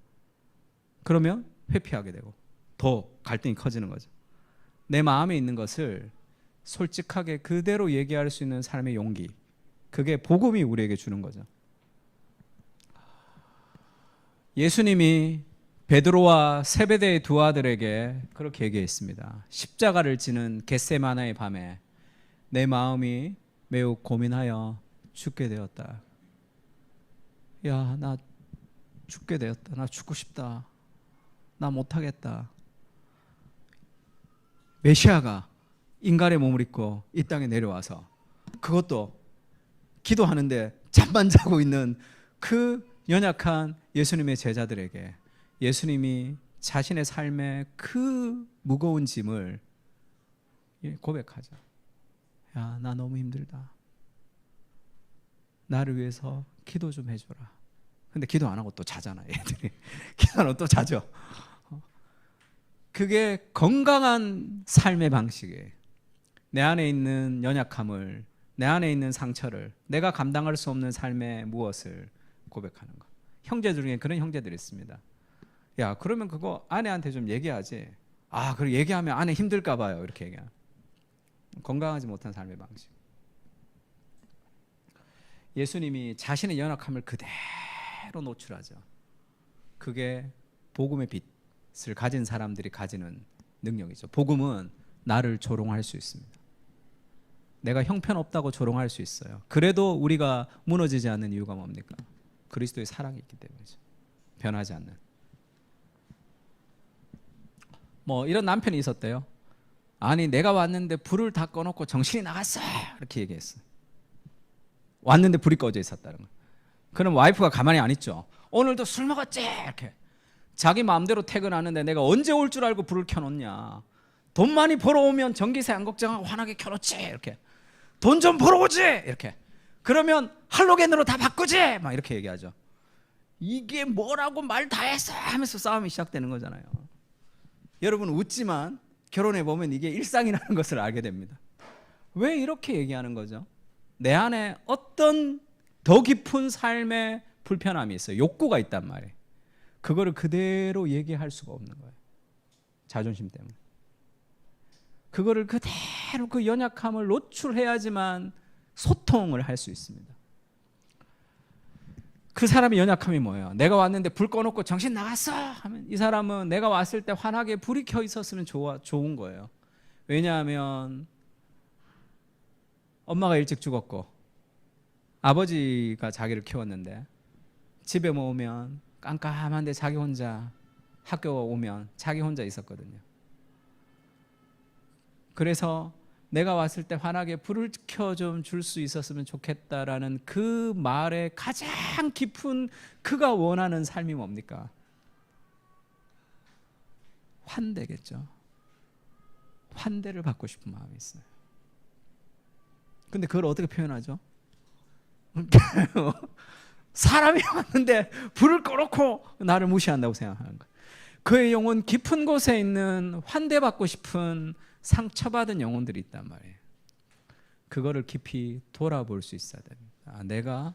S1: 그러면 회피하게 되고 더 갈등이 커지는 거죠. 내 마음에 있는 것을 솔직하게 그대로 얘기할 수 있는 삶의 용기, 그게 복음이 우리에게 주는 거죠. 예수님이 베드로와 세베대의 두 아들에게 그렇게 얘기했습니다. 십자가를 지는 겟세마나의 밤에 내 마음이 매우 고민하여 죽게 되었다. 야, 나 죽게 되었다. 나 죽고 싶다. 나 못하겠다. 메시아가 인간의 몸을 입고 이 땅에 내려와서 그것도 기도하는데 잠만 자고 있는 그 연약한 예수님의 제자들에게 예수님이 자신의 삶의 그 무거운 짐을 고백하죠. 야, 나 너무 힘들다. 나를 위해서 기도 좀 해줘라. 근데 기도 안 하고 또 자잖아, 얘들이. 기도 안 하고 또 자죠. 그게 건강한 삶의 방식이에요. 내 안에 있는 연약함을, 내 안에 있는 상처를, 내가 감당할 수 없는 삶의 무엇을 고백하는 거. 형제들 중에 그런 형제들이 있습니다. 야, 그러면 그거 아내한테 좀 얘기하지. 그리고 얘기하면 아내 힘들까 봐요. 이렇게 얘기하면. 건강하지 못한 삶의 방식. 예수님이 자신의 연약함을 그대로 노출하죠. 그게 복음의 빛을 가진 사람들이 가지는 능력이죠. 복음은 나를 조롱할 수 있습니다. 내가 형편없다고 조롱할 수 있어요. 그래도 우리가 무너지지 않는 이유가 뭡니까? 그리스도의 사랑이 있기 때문이죠. 변하지 않는. 뭐 이런 남편이 있었대요. 아니, 내가 왔는데 불을 다 꺼놓고 정신이 나갔어, 이렇게 얘기했어요. 왔는데 불이 꺼져 있었다는 거예요. 그럼 와이프가 가만히 안 있죠. 오늘도 술 먹었지, 이렇게. 자기 마음대로 퇴근하는데 내가 언제 올 줄 알고 불을 켜놓냐. 돈 많이 벌어오면 전기세 안 걱정하고 환하게 켜놓지, 이렇게. 돈 좀 벌어오지, 이렇게. 그러면 할로겐으로 다 바꾸지, 막 이렇게 얘기하죠. 이게 뭐라고 말 다 했어 하면서 싸움이 시작되는 거잖아요. 여러분 웃지만 결혼해 보면 이게 일상이라는 것을 알게 됩니다. 왜 이렇게 얘기하는 거죠? 내 안에 어떤 더 깊은 삶의 불편함이 있어요. 욕구가 있단 말이에요. 그거를 그대로 얘기할 수가 없는 거예요. 자존심 때문에. 그거를 그대로 그 연약함을 노출해야지만 소통을 할 수 있습니다. 그 사람의 연약함이 뭐예요? 내가 왔는데 불 꺼놓고 정신 나갔어 하면 이 사람은 내가 왔을 때 환하게 불이 켜 있었으면 좋은 거예요. 왜냐하면 엄마가 일찍 죽었고 아버지가 자기를 키웠는데 집에 오면 깜깜한데 자기 혼자, 학교 오면 자기 혼자 있었거든요. 그래서 내가 왔을 때 환하게 불을 켜 좀 줄 수 있었으면 좋겠다라는 그 말의 가장 깊은 그가 원하는 삶이 뭡니까? 환대겠죠. 환대를 받고 싶은 마음이 있어요. 근데 그걸 어떻게 표현하죠? 사람이 왔는데 불을 꺼놓고 나를 무시한다고 생각하는 거예요. 그의 영혼 깊은 곳에 있는 환대받고 싶은 상처받은 영혼들이 있단 말이에요. 그거를 깊이 돌아볼 수 있어야 됩니다. 내가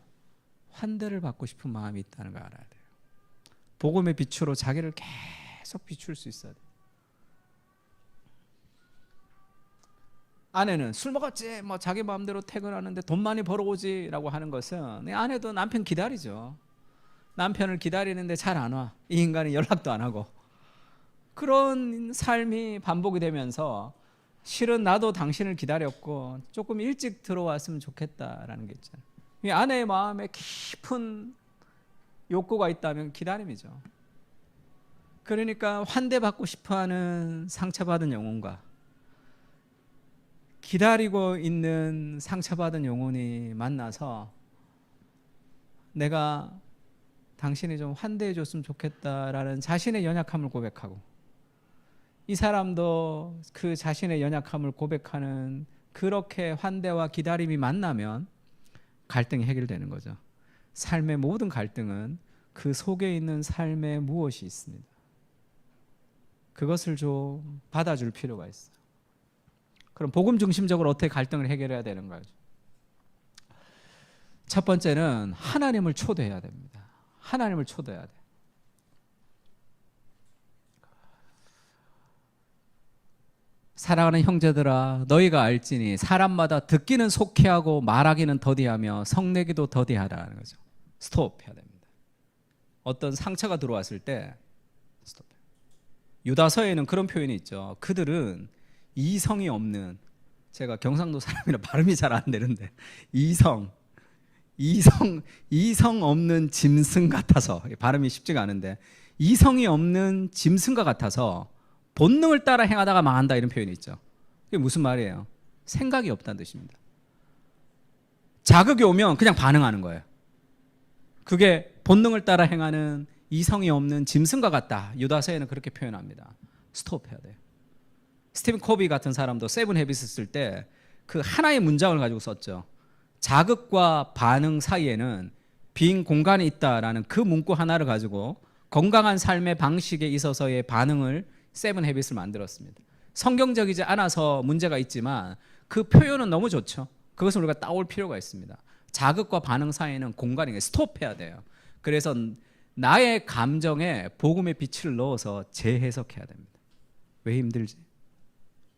S1: 환대를 받고 싶은 마음이 있다는 걸 알아야 돼요. 복음의 빛으로 자기를 계속 비출 수 있어야 돼요. 아내는 술 먹었지 뭐 자기 마음대로 퇴근하는데 돈 많이 벌어오지 라고 하는 것은 아내도 남편 기다리죠. 남편을 기다리는데 잘 안 와. 이 인간이 연락도 안 하고 그런 삶이 반복이 되면서 실은 나도 당신을 기다렸고 조금 일찍 들어왔으면 좋겠다라는 게 있잖아요. 이 아내의 마음에 깊은 욕구가 있다면 기다림이죠. 그러니까 환대받고 싶어하는 상처받은 영혼과 기다리고 있는 상처받은 영혼이 만나서 내가 당신이 좀 환대해 줬으면 좋겠다라는 자신의 연약함을 고백하고 이 사람도 그 자신의 연약함을 고백하는 그렇게 환대와 기다림이 만나면 갈등이 해결되는 거죠. 삶의 모든 갈등은 그 속에 있는 삶에 무엇이 있습니다. 그것을 좀 받아줄 필요가 있어요. 그럼 복음 중심적으로 어떻게 갈등을 해결해야 되는 거죠? 첫 번째는 하나님을 초대해야 됩니다. 하나님을 초대해야 돼요. 사랑하는 형제들아 너희가 알지니 사람마다 듣기는 속히하고 말하기는 더디하며 성내기도 더디하다는 거죠. 스톱해야 됩니다. 어떤 상처가 들어왔을 때 스톱. 유다서에는 그런 표현이 있죠. 그들은 이성이 없는, 제가 경상도 사람이라 발음이 잘 안 되는데 이성 없는 짐승 같아서, 발음이 쉽지가 않은데 이성이 없는 짐승과 같아서 본능을 따라 행하다가 망한다 이런 표현이 있죠. 그게 무슨 말이에요? 생각이 없다는 뜻입니다. 자극이 오면 그냥 반응하는 거예요. 그게 본능을 따라 행하는 이성이 없는 짐승과 같다. 유다서에는 그렇게 표현합니다. 스톱해야 돼요. 스티븐 코비 같은 사람도 세븐 헤비스 쓸 때 그 하나의 문장을 가지고 썼죠. 자극과 반응 사이에는 빈 공간이 있다라는 그 문구 하나를 가지고 건강한 삶의 방식에 있어서의 반응을 세븐 헤빗을 만들었습니다. 성경적이지 않아서 문제가 있지만 그 표현은 너무 좋죠. 그것을 우리가 따올 필요가 있습니다. 자극과 반응 사이에는 공간이 스톱해야 돼요. 그래서 나의 감정에 복음의 빛을 넣어서 재해석해야 됩니다. 왜 힘들지?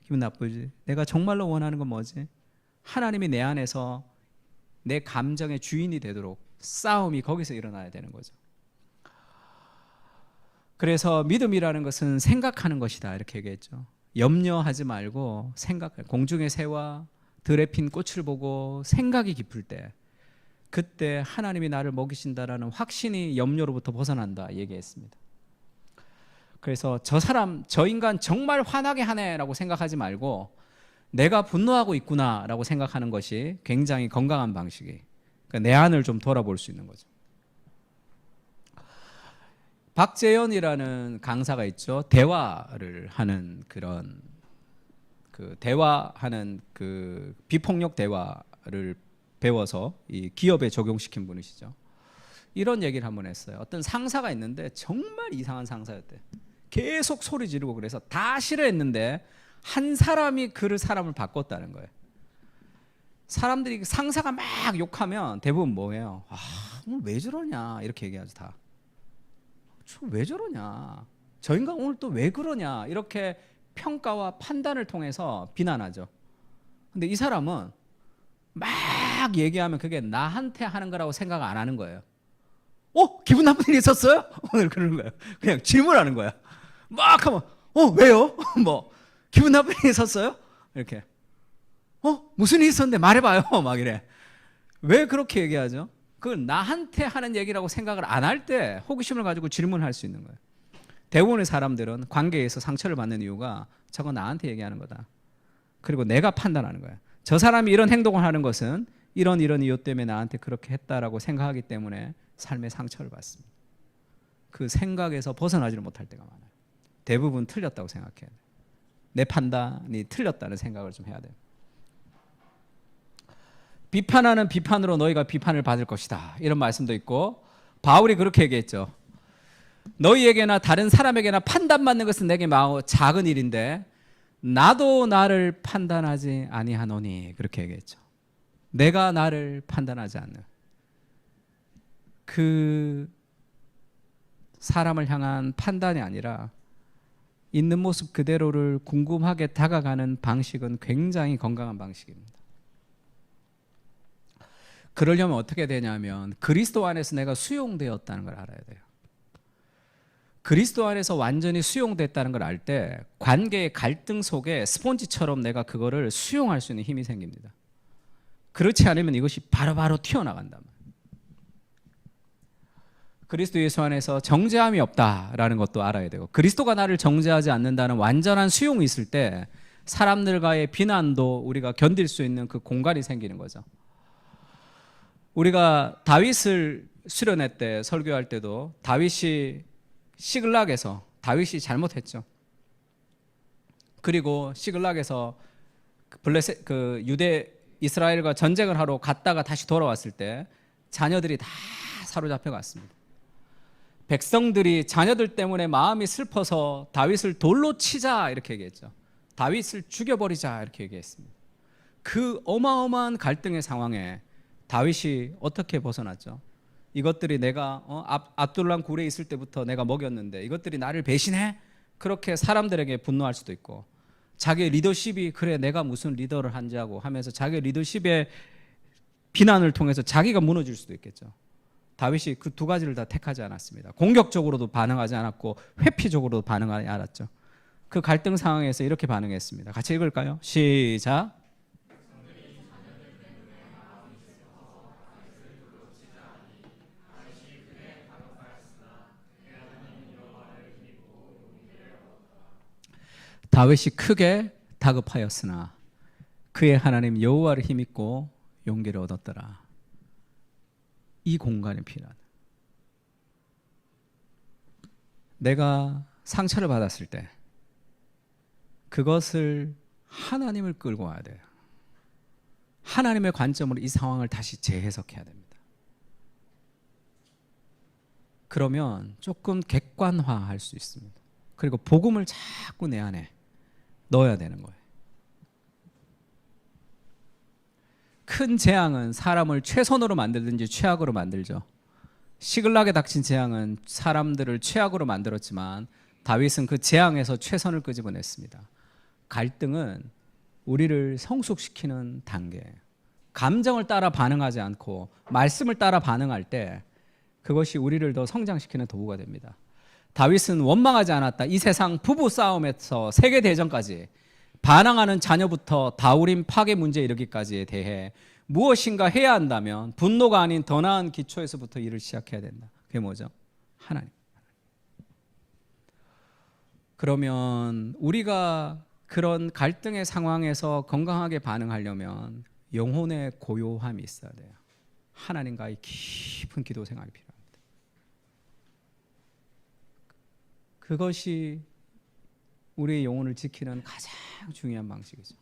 S1: 기분 나쁘지? 내가 정말로 원하는 건 뭐지? 하나님이 내 안에서 내 감정의 주인이 되도록 싸움이 거기서 일어나야 되는 거죠. 그래서 믿음이라는 것은 생각하는 것이다 이렇게 얘기했죠. 염려하지 말고 생각해. 공중의 새와 들에 핀 꽃을 보고 생각이 깊을 때 그때 하나님이 나를 먹이신다라는 확신이 염려로부터 벗어난다 얘기했습니다. 그래서 저 사람, 저 인간 정말 화나게 하네라고 생각하지 말고 내가 분노하고 있구나라고 생각하는 것이 굉장히 건강한 방식이에요. 그러니까 내 안을 좀 돌아볼 수 있는 거죠. 박재현이라는 강사가 있죠. 대화를 하는 그런 대화하는 비폭력 대화를 배워서 이 기업에 적용시킨 분이시죠. 이런 얘기를 한번 했어요. 어떤 상사가 있는데 정말 이상한 상사였대요. 계속 소리 지르고 그래서 다 싫어했는데 한 사람이 그 사람을 바꿨다는 거예요. 사람들이 상사가 막 욕하면 대부분 뭐예요? 오늘 왜 저러냐 이렇게 얘기하죠. 다. 왜 저러냐, 저 인간 오늘 또 왜 그러냐, 이렇게 평가와 판단을 통해서 비난하죠. 근데 이 사람은 막 얘기하면 그게 나한테 하는 거라고 생각 안 하는 거예요. 기분 나쁜 일 있었어요? 오늘 그러는 거예요. 그냥 질문하는 거야. 막 하면 왜요? 뭐 기분 나쁜 일 있었어요? 이렇게 무슨 일 있었는데 말해봐요. 막 이래. 왜 그렇게 얘기하죠? 그건 나한테 하는 얘기라고 생각을 안 할 때 호기심을 가지고 질문할 수 있는 거예요. 대부분의 사람들은 관계에서 상처를 받는 이유가 저거 나한테 얘기하는 거다. 그리고 내가 판단하는 거예요. 저 사람이 이런 행동을 하는 것은 이런 이유 때문에 나한테 그렇게 했다라고 생각하기 때문에 삶의 상처를 받습니다. 그 생각에서 벗어나지를 못할 때가 많아요. 대부분 틀렸다고 생각해야 돼요. 내 판단이 틀렸다는 생각을 좀 해야 돼요. 비판하는 비판으로 너희가 비판을 받을 것이다, 이런 말씀도 있고, 바울이 그렇게 얘기했죠. 너희에게나 다른 사람에게나 판단받는 것은 내게 마오 작은 일인데 나도 나를 판단하지 아니하노니, 그렇게 얘기했죠. 내가 나를 판단하지 않는 그 사람을 향한 판단이 아니라 있는 모습 그대로를 궁금하게 다가가는 방식은 굉장히 건강한 방식입니다. 그러려면 어떻게 되냐면 그리스도 안에서 내가 수용되었다는 걸 알아야 돼요. 그리스도 안에서 완전히 수용됐다는 걸 알 때 관계의 갈등 속에 스폰지처럼 내가 그거를 수용할 수 있는 힘이 생깁니다. 그렇지 않으면 이것이 바로바로 튀어나간단 말이에요. 그리스도 예수 안에서 정죄함이 없다라는 것도 알아야 되고, 그리스도가 나를 정죄하지 않는다는 완전한 수용이 있을 때 사람들과의 비난도 우리가 견딜 수 있는 그 공간이 생기는 거죠. 우리가 다윗을 수련회 때 설교할 때도 다윗이 시글락에서 다윗이 잘못했죠. 그리고 시글락에서 유대 이스라엘과 전쟁을 하러 갔다가 다시 돌아왔을 때 자녀들이 다 사로잡혀 갔습니다. 백성들이 자녀들 때문에 마음이 슬퍼서 다윗을 돌로 치자 이렇게 얘기했죠. 다윗을 죽여버리자 이렇게 얘기했습니다. 그 어마어마한 갈등의 상황에 다윗이 어떻게 벗어났죠? 이것들이 내가 압둘람 굴에 있을 때부터 내가 먹였는데 이것들이 나를 배신해? 그렇게 사람들에게 분노할 수도 있고, 자기의 리더십이 그래 내가 무슨 리더를 한지하고 하면서 자기의 리더십의 비난을 통해서 자기가 무너질 수도 있겠죠. 다윗이 그 두 가지를 다 택하지 않았습니다. 공격적으로도 반응하지 않았고 회피적으로도 반응하지 않았죠. 그 갈등 상황에서 이렇게 반응했습니다. 같이 읽을까요? 시작. 다윗이 크게 다급하였으나 그의 하나님 여호와를 힘입고 용기를 얻었더라. 이 공간이 필요하다. 내가 상처를 받았을 때 그것을 하나님을 끌고 와야 돼요. 하나님의 관점으로 이 상황을 다시 재해석해야 됩니다. 그러면 조금 객관화할 수 있습니다. 그리고 복음을 자꾸 내 안에 넣어야 되는 거예요. 큰 재앙은 사람을 최선으로 만들든지 최악으로 만들죠. 시글락에 닥친 재앙은 사람들을 최악으로 만들었지만 다윗은 그 재앙에서 최선을 끄집어냈습니다. 갈등은 우리를 성숙시키는 단계예요. 감정을 따라 반응하지 않고 말씀을 따라 반응할 때 그것이 우리를 더 성장시키는 도구가 됩니다. 다윗은 원망하지 않았다. 이 세상 부부 싸움에서 세계대전까지 반항하는 자녀부터 다우림 파괴 문제에 이르기까지에 대해 무엇인가 해야 한다면 분노가 아닌 더 나은 기초에서부터 일을 시작해야 된다. 그게 뭐죠? 하나님. 그러면 우리가 그런 갈등의 상황에서 건강하게 반응하려면 영혼의 고요함이 있어야 돼요. 하나님과의 깊은 기도 생활이 필요합니다. 그것이 우리의 영혼을 지키는 가장 중요한 방식이죠.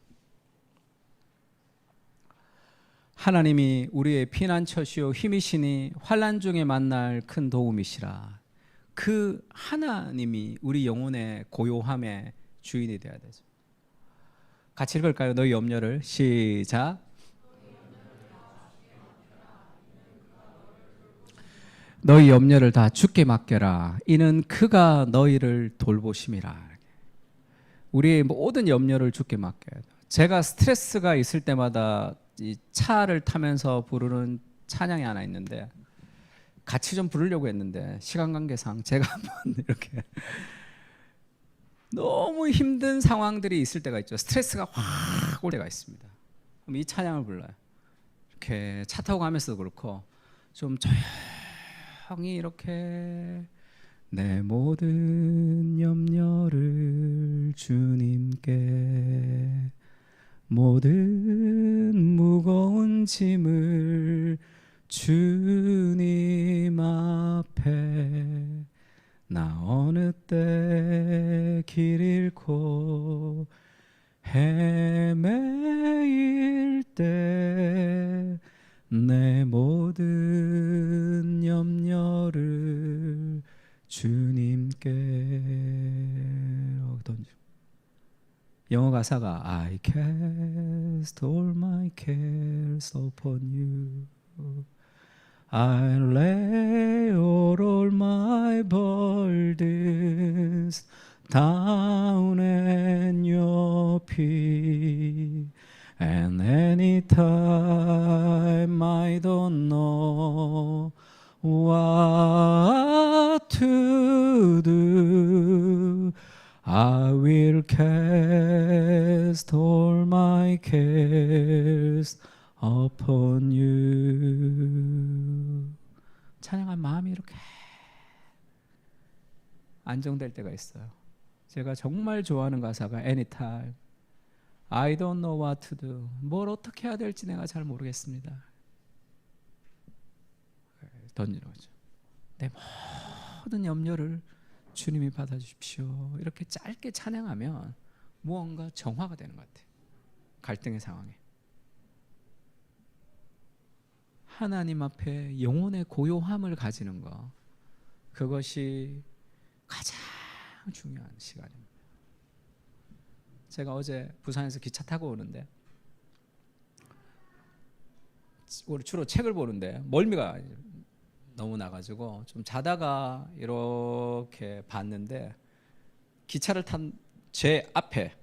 S1: 하나님이 우리의 피난처시요 힘이시니 환난 중에 만날 큰 도움이시라. 그 하나님이 우리 영혼의 고요함의 주인이 되어야 되죠. 같이 읽을까요? 너희 염려를. 시작. 너희 염려를 다 주께 맡겨라. 이는 그가 너희를 돌보심이라. 우리의 모든 염려를 주께 맡겨야 돼요. 제가 스트레스가 있을 때마다 이 차를 타면서 부르는 찬양이 하나 있는데, 같이 좀 부르려고 했는데 시간 관계상 제가 한번 이렇게 너무 힘든 상황들이 있을 때가 있죠. 스트레스가 확 올 때가 있습니다. 그럼 이 찬양을 불러요. 이렇게 차 타고 가면서도 그렇고 좀 조용히 이렇게 내 모든 염려를 주님께, 모든 무거운 짐을 주님 앞에, 나 어느 때 길 잃고 헤매일 때 내 모든 염려를 주님께 던져. 영어 가사가 I cast all my cares upon you, I lay all my burdens down at your feet, and anytime I don't know what to do, I will cast all my cares upon you. 찬양한 마음이 이렇게 안정될 때가 있어요. 제가 정말 좋아하는 가사가 Anytime I don't know what to do. 뭘 어떻게 해야 될지 내가 잘 모르겠습니다. 던지는 거죠. 내 모든 염려를 주님이 받아주십시오. 이렇게 짧게 찬양하면 무언가 정화가 되는 것 같아요. 갈등의 상황에 하나님 앞에 영혼의 고요함을 가지는 것, 그것이 가장 중요한 시간입니다. 제가 어제 부산에서 기차 타고 오는데, 주로 책을 보는데 멀미가 너무 나가지고 좀 자다가 이렇게 봤는데, 기차를 탄 제 앞에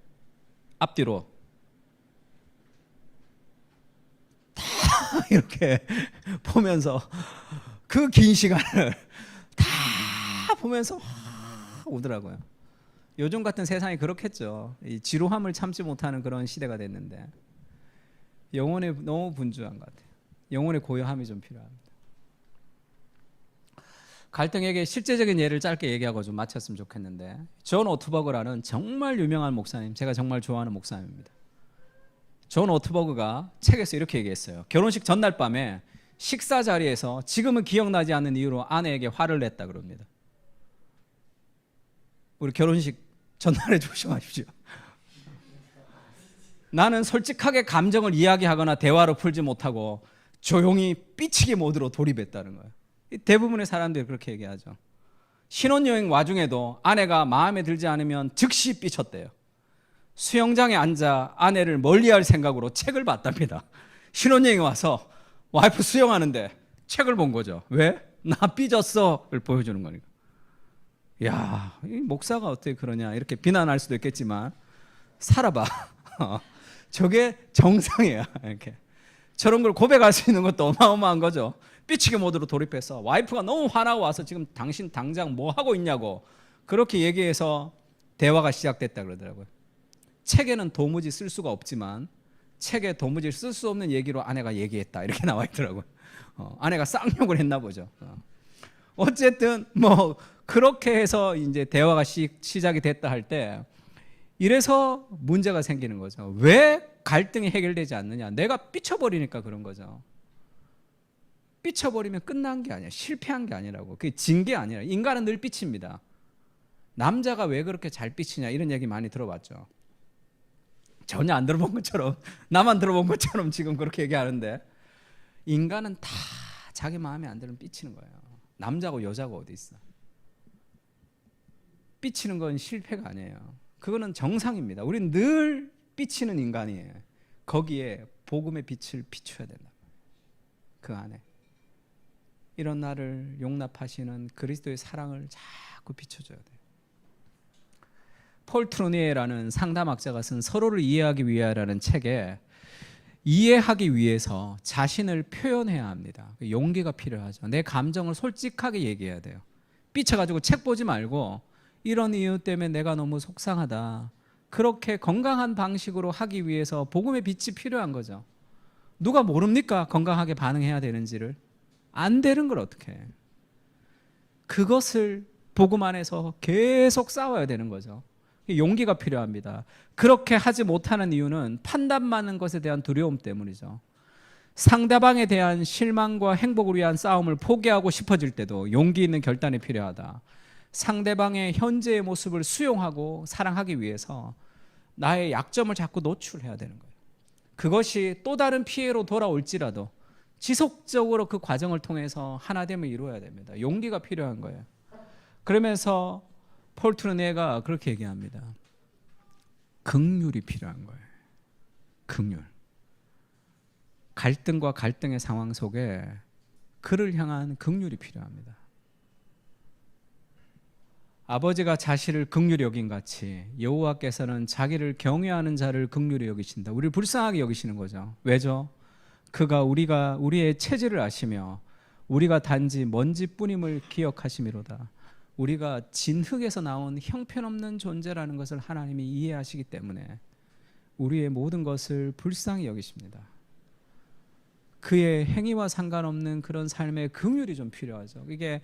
S1: 앞뒤로 다 이렇게 보면서 그 긴 시간을 다 보면서 오더라고요. 요즘 같은 세상이 그렇겠죠. 이 지루함을 참지 못하는 그런 시대가 됐는데 영혼이 너무 분주한 것 같아요. 영혼의 고요함이 좀 필요합니다. 갈등에게 실제적인 예를 짧게 얘기하고 좀 마쳤으면 좋겠는데, 존 오트버그라는 정말 유명한 목사님, 제가 정말 좋아하는 목사님입니다. 존 오트버그가 책에서 이렇게 얘기했어요. 결혼식 전날 밤에 식사 자리에서 지금은 기억나지 않는 이유로 아내에게 화를 냈다 그럽니다. 우리 결혼식 전날에 조심하십시오. 나는 솔직하게 감정을 이야기하거나 대화로 풀지 못하고 조용히 삐치게 모드로 돌입했다는 거예요. 대부분의 사람들이 그렇게 얘기하죠. 신혼여행 와중에도 아내가 마음에 들지 않으면 즉시 삐쳤대요. 수영장에 앉아 아내를 멀리할 생각으로 책을 봤답니다. 신혼여행에 와서 와이프 수영하는데 책을 본 거죠. 왜? 나 삐졌어를 보여주는 거니까. 야, 이 목사가 어떻게 그러냐 이렇게 비난할 수도 있겠지만 살아봐. 저게 정상이야. 이렇게 저런 걸 고백할 수 있는 것도 어마어마한 거죠. 삐치게 모드로 돌입해서 와이프가 너무 화나고 와서 지금 당신 당장 뭐 하고 있냐고 그렇게 얘기해서 대화가 시작됐다 그러더라고요. 책에는 도무지 쓸 수가 없지만 책에 도무지 쓸 수 없는 얘기로 아내가 얘기했다 이렇게 나와 있더라고요. 아내가 쌍욕을 했나 보죠. 어쨌든 뭐 그렇게 해서 이제 대화가 시작이 됐다 할 때, 이래서 문제가 생기는 거죠. 왜 갈등이 해결되지 않느냐? 내가 삐쳐버리니까 그런 거죠. 삐쳐버리면 끝난 게 아니야. 실패한 게 아니라고. 그게 진 게 아니라. 인간은 늘 삐칩니다. 남자가 왜 그렇게 잘 삐치냐 이런 얘기 많이 들어봤죠. 전혀 안 들어본 것처럼, 나만 들어본 것처럼 지금 그렇게 얘기하는데, 인간은 다 자기 마음에 안 들면 삐치는 거예요. 남자고 여자고 어디 있어. 삐치는 건 실패가 아니에요. 그거는 정상입니다. 우리는 늘 삐치는 인간이에요. 거기에 복음의 빛을 비춰야 된다. 그 안에 이런 나를 용납하시는 그리스도의 사랑을 자꾸 비춰줘야 돼요. 폴 트루니에라는 상담학자가 쓴 서로를 이해하기 위하여라는 책에 이해하기 위해서 자신을 표현해야 합니다. 용기가 필요하죠. 내 감정을 솔직하게 얘기해야 돼요. 삐쳐가지고 책 보지 말고 이런 이유 때문에 내가 너무 속상하다. 그렇게 건강한 방식으로 하기 위해서 복음의 빛이 필요한 거죠. 누가 모릅니까? 건강하게 반응해야 되는지를. 안 되는 걸 어떻게 해. 그것을 복음 안에서 계속 싸워야 되는 거죠. 용기가 필요합니다. 그렇게 하지 못하는 이유는 판단 많은 것에 대한 두려움 때문이죠. 상대방에 대한 실망과 행복을 위한 싸움을 포기하고 싶어질 때도 용기 있는 결단이 필요하다. 상대방의 현재의 모습을 수용하고 사랑하기 위해서 나의 약점을 자꾸 노출해야 되는 거예요. 그것이 또 다른 피해로 돌아올지라도 지속적으로 그 과정을 통해서 하나됨을 이루어야 됩니다. 용기가 필요한 거예요. 그러면서 폴 트루니에가 그렇게 얘기합니다. 긍휼이 필요한 거예요. 긍휼. 갈등과 갈등의 상황 속에 그를 향한 긍휼이 필요합니다. 아버지가 자신을 긍휼히 여긴 같이 여호와께서는 자기를 경외하는 자를 긍휼히 여기신다. 우리를 불쌍하게 여기시는 거죠. 왜죠? 그가 우리의 체질을 아시며 우리가 단지 먼지뿐임을 기억하심이로다. 우리가 진흙에서 나온 형편없는 존재라는 것을 하나님이 이해하시기 때문에 우리의 모든 것을 불쌍히 여기십니다. 그의 행위와 상관없는 그런 삶의 긍휼이 좀 필요하죠. 이게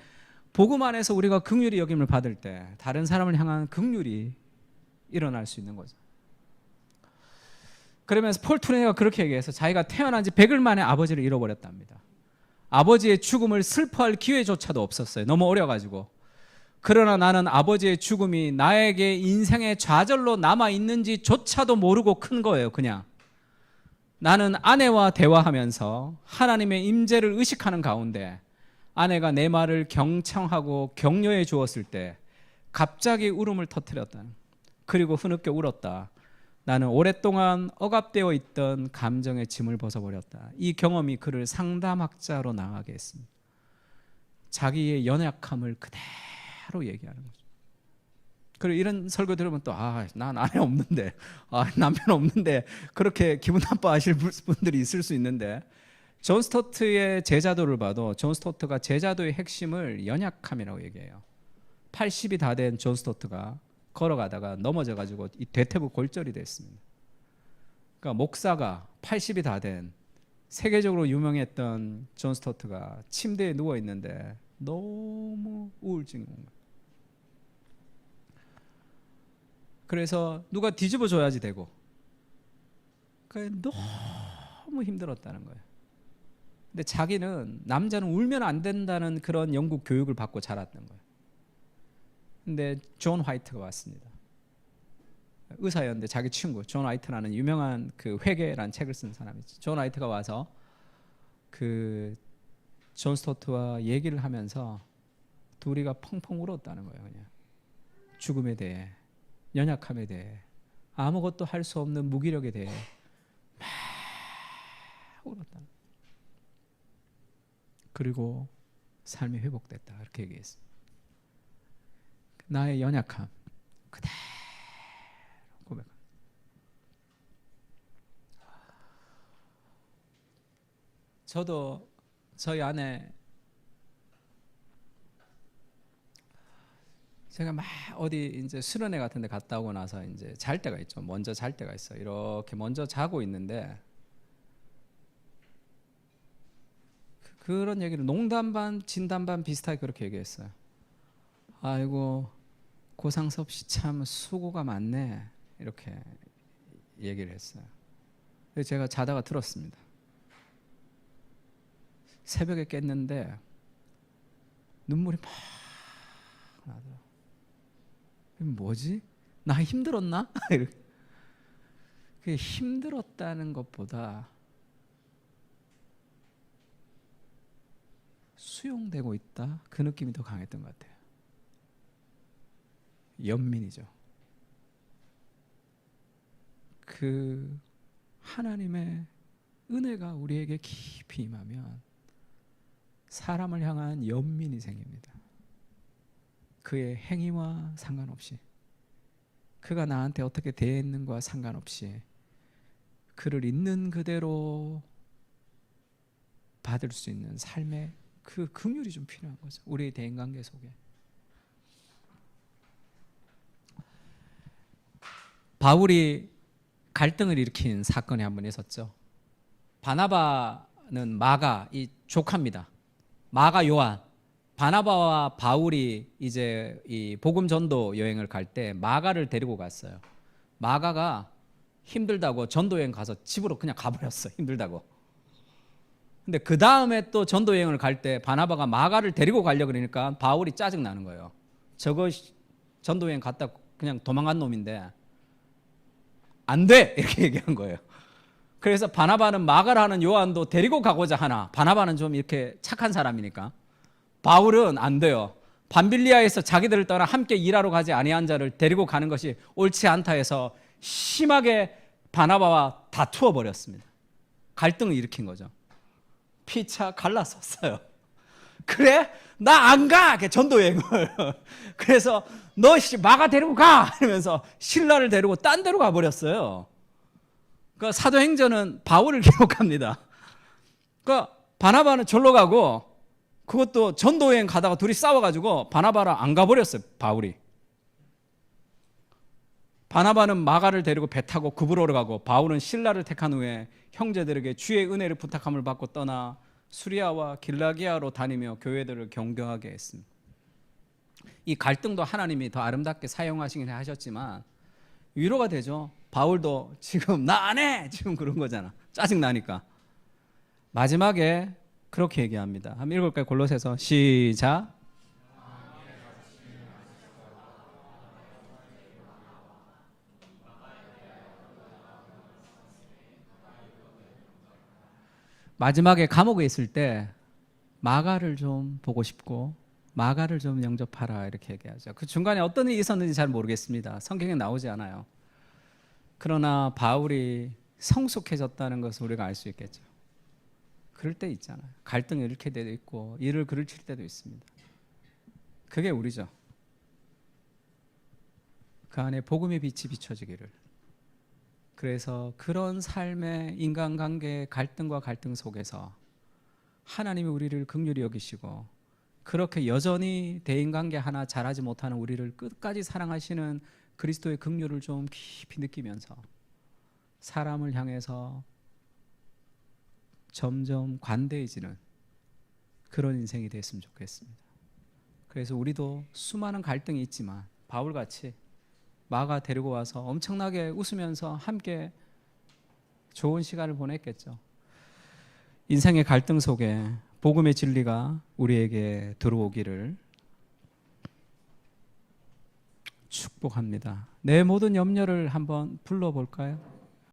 S1: 복음 안에서 우리가 긍휼히 여김을 받을 때 다른 사람을 향한 긍휼이 일어날 수 있는 거죠. 그러면서 폴 트루니에가 그렇게 얘기해서 자기가 태어난 지 100일 만에 아버지를 잃어버렸답니다. 아버지의 죽음을 슬퍼할 기회조차도 없었어요. 너무 어려가지고. 그러나 나는 아버지의 죽음이 나에게 인생의 좌절로 남아있는지조차도 모르고 큰 거예요. 그냥 나는 아내와 대화하면서 하나님의 임재를 의식하는 가운데 아내가 내 말을 경청하고 격려해 주었을 때 갑자기 울음을 터뜨렸다는, 그리고 흐느껴 울었다. 나는 오랫동안 억압되어 있던 감정의 짐을 벗어버렸다. 이 경험이 그를 상담학자로 나가게 했습니다. 자기의 연약함을 그대로 얘기하는 거죠. 그리고 이런 설교 들으면 또 난 아내 없는데, 남편 없는데 그렇게 기분 나빠하실 분들이 있을 수 있는데, 존 스토트의 제자도를 봐도 존 스토트가 제자도의 핵심을 연약함이라고 얘기해요. 80이 다 된 존 스토트가 걸어가다가 넘어져가지고 이 대퇴부 골절이 됐습니다. 그러니까 목사가 80이 다 된 세계적으로 유명했던 존 스토트가 침대에 누워 있는데 너무 우울증이 온 거예요. 그래서 누가 뒤집어 줘야지 되고, 그러니까 너무 힘들었다는 거예요. 근데 자기는 남자는 울면 안 된다는 그런 영국 교육을 받고 자랐던 거예요. 근데 존 화이트가 왔습니다. 의사였는데 자기 친구 존 화이트라는 유명한 그 회계라는 책을 쓴 사람이지. 존 화이트가 와서 그 존 스토트와 얘기를 하면서 둘이가 펑펑 울었다는 거예요. 그냥 죽음에 대해, 연약함에 대해, 아무것도 할 수 없는 무기력에 대해 막 울었다는 거예요. 그리고 삶이 회복됐다, 이렇게 얘기했습니다. 나의 연약함 그대로 고백합니다. 저도 저희 아내, 제가 막 어디 이제 수련회 같은 데 갔다 오고 나서 이제 잘 때가 있죠. 먼저 잘 때가 있어요. 이렇게 먼저 자고 있는데 그런 얘기를 농담 반 진담 반 비슷하게 그렇게 얘기했어요. 아이고 고상섭 씨 참 수고가 많네, 이렇게 얘기를 했어요. 그래서 제가 자다가 들었습니다. 새벽에 깼는데 눈물이 막 나더라고요. 뭐지? 나 힘들었나? 그게 힘들었다는 것보다 수용되고 있다. 그 느낌이 더 강했던 것 같아요. 연민이죠. 그 하나님의 은혜가 우리에게 깊이 임하면 사람을 향한 연민이 생깁니다. 그의 행위와 상관없이, 그가 나한테 어떻게 대했는가 상관없이 그를 있는 그대로 받을 수 있는 삶의 그 긍휼이 좀 필요한 거죠. 우리의 대인관계 속에. 바울이 갈등을 일으킨 사건이 한 번 있었죠. 바나바는 마가, 이 조카입니다. 마가 요한. 바나바와 바울이 이제 이 복음 전도 여행을 갈 때 마가를 데리고 갔어요. 마가가 힘들다고 전도 여행 가서 집으로 그냥 가버렸어. 힘들다고. 근데 그 다음에 또 전도 여행을 갈 때 바나바가 마가를 데리고 가려고 그러니까 바울이 짜증 나는 거예요. 저거 전도 여행 갔다 그냥 도망간 놈인데 안 돼! 이렇게 얘기한 거예요. 그래서 바나바는 마가라는 요한도 데리고 가고자 하나, 바나바는 좀 이렇게 착한 사람이니까, 바울은 안 돼요. 밤빌리아에서 자기들을 떠나 함께 일하러 가지 아니한 자를 데리고 가는 것이 옳지 않다 해서 심하게 바나바와 다투어 버렸습니다. 갈등을 일으킨 거죠. 피차 갈라섰어요. 그래? 나 안 가! 전도 여행을. 그래서 너 마가 데리고 가! 이러면서 신라를 데리고 딴 데로 가버렸어요. 그 사도행전은 바울을 기록합니다. 그 바나바는 절로 가고, 그것도 전도 여행 가다가 둘이 싸워가지고 바나바랑 안 가버렸어요. 바울이. 바나바는 마가를 데리고 배 타고 구브로로 가고, 바울은 신라를 택한 후에 형제들에게 주의 은혜를 부탁함을 받고 떠나 수리아와 길라기아로 다니며 교회들을 경교하게 했습니다. 이 갈등도 하나님이 더 아름답게 사용하시긴 하셨지만 위로가 되죠. 바울도 지금 나 안 해! 지금 그런 거잖아. 짜증 나니까. 마지막에 그렇게 얘기합니다. 한번 읽을까요? 골로새서 시작. 마지막에 감옥에 있을 때 마가를 좀 보고 싶고 마가를 좀 영접하라 이렇게 얘기하죠. 그 중간에 어떤 일이 있었는지 잘 모르겠습니다. 성경에 나오지 않아요. 그러나 바울이 성숙해졌다는 것을 우리가 알 수 있겠죠. 그럴 때 있잖아요. 갈등을 일으킬 때도 있고 일을 그르칠 때도 있습니다. 그게 우리죠. 그 안에 복음의 빛이 비춰지기를. 그래서 그런 삶의 인간관계의 갈등과 갈등 속에서 하나님이 우리를 긍휼히 여기시고 그렇게 여전히 대인관계 하나 잘하지 못하는 우리를 끝까지 사랑하시는 그리스도의 긍휼을 좀 깊이 느끼면서 사람을 향해서 점점 관대해지는 그런 인생이 됐으면 좋겠습니다. 그래서 우리도 수많은 갈등이 있지만 바울같이 마가 데리고 와서 엄청나게 웃으면서 함께 좋은 시간을 보냈겠죠. 인생의 갈등 속에 복음의 진리가 우리에게 들어오기를 축복합니다. 내 모든 염려를 한번 불러볼까요?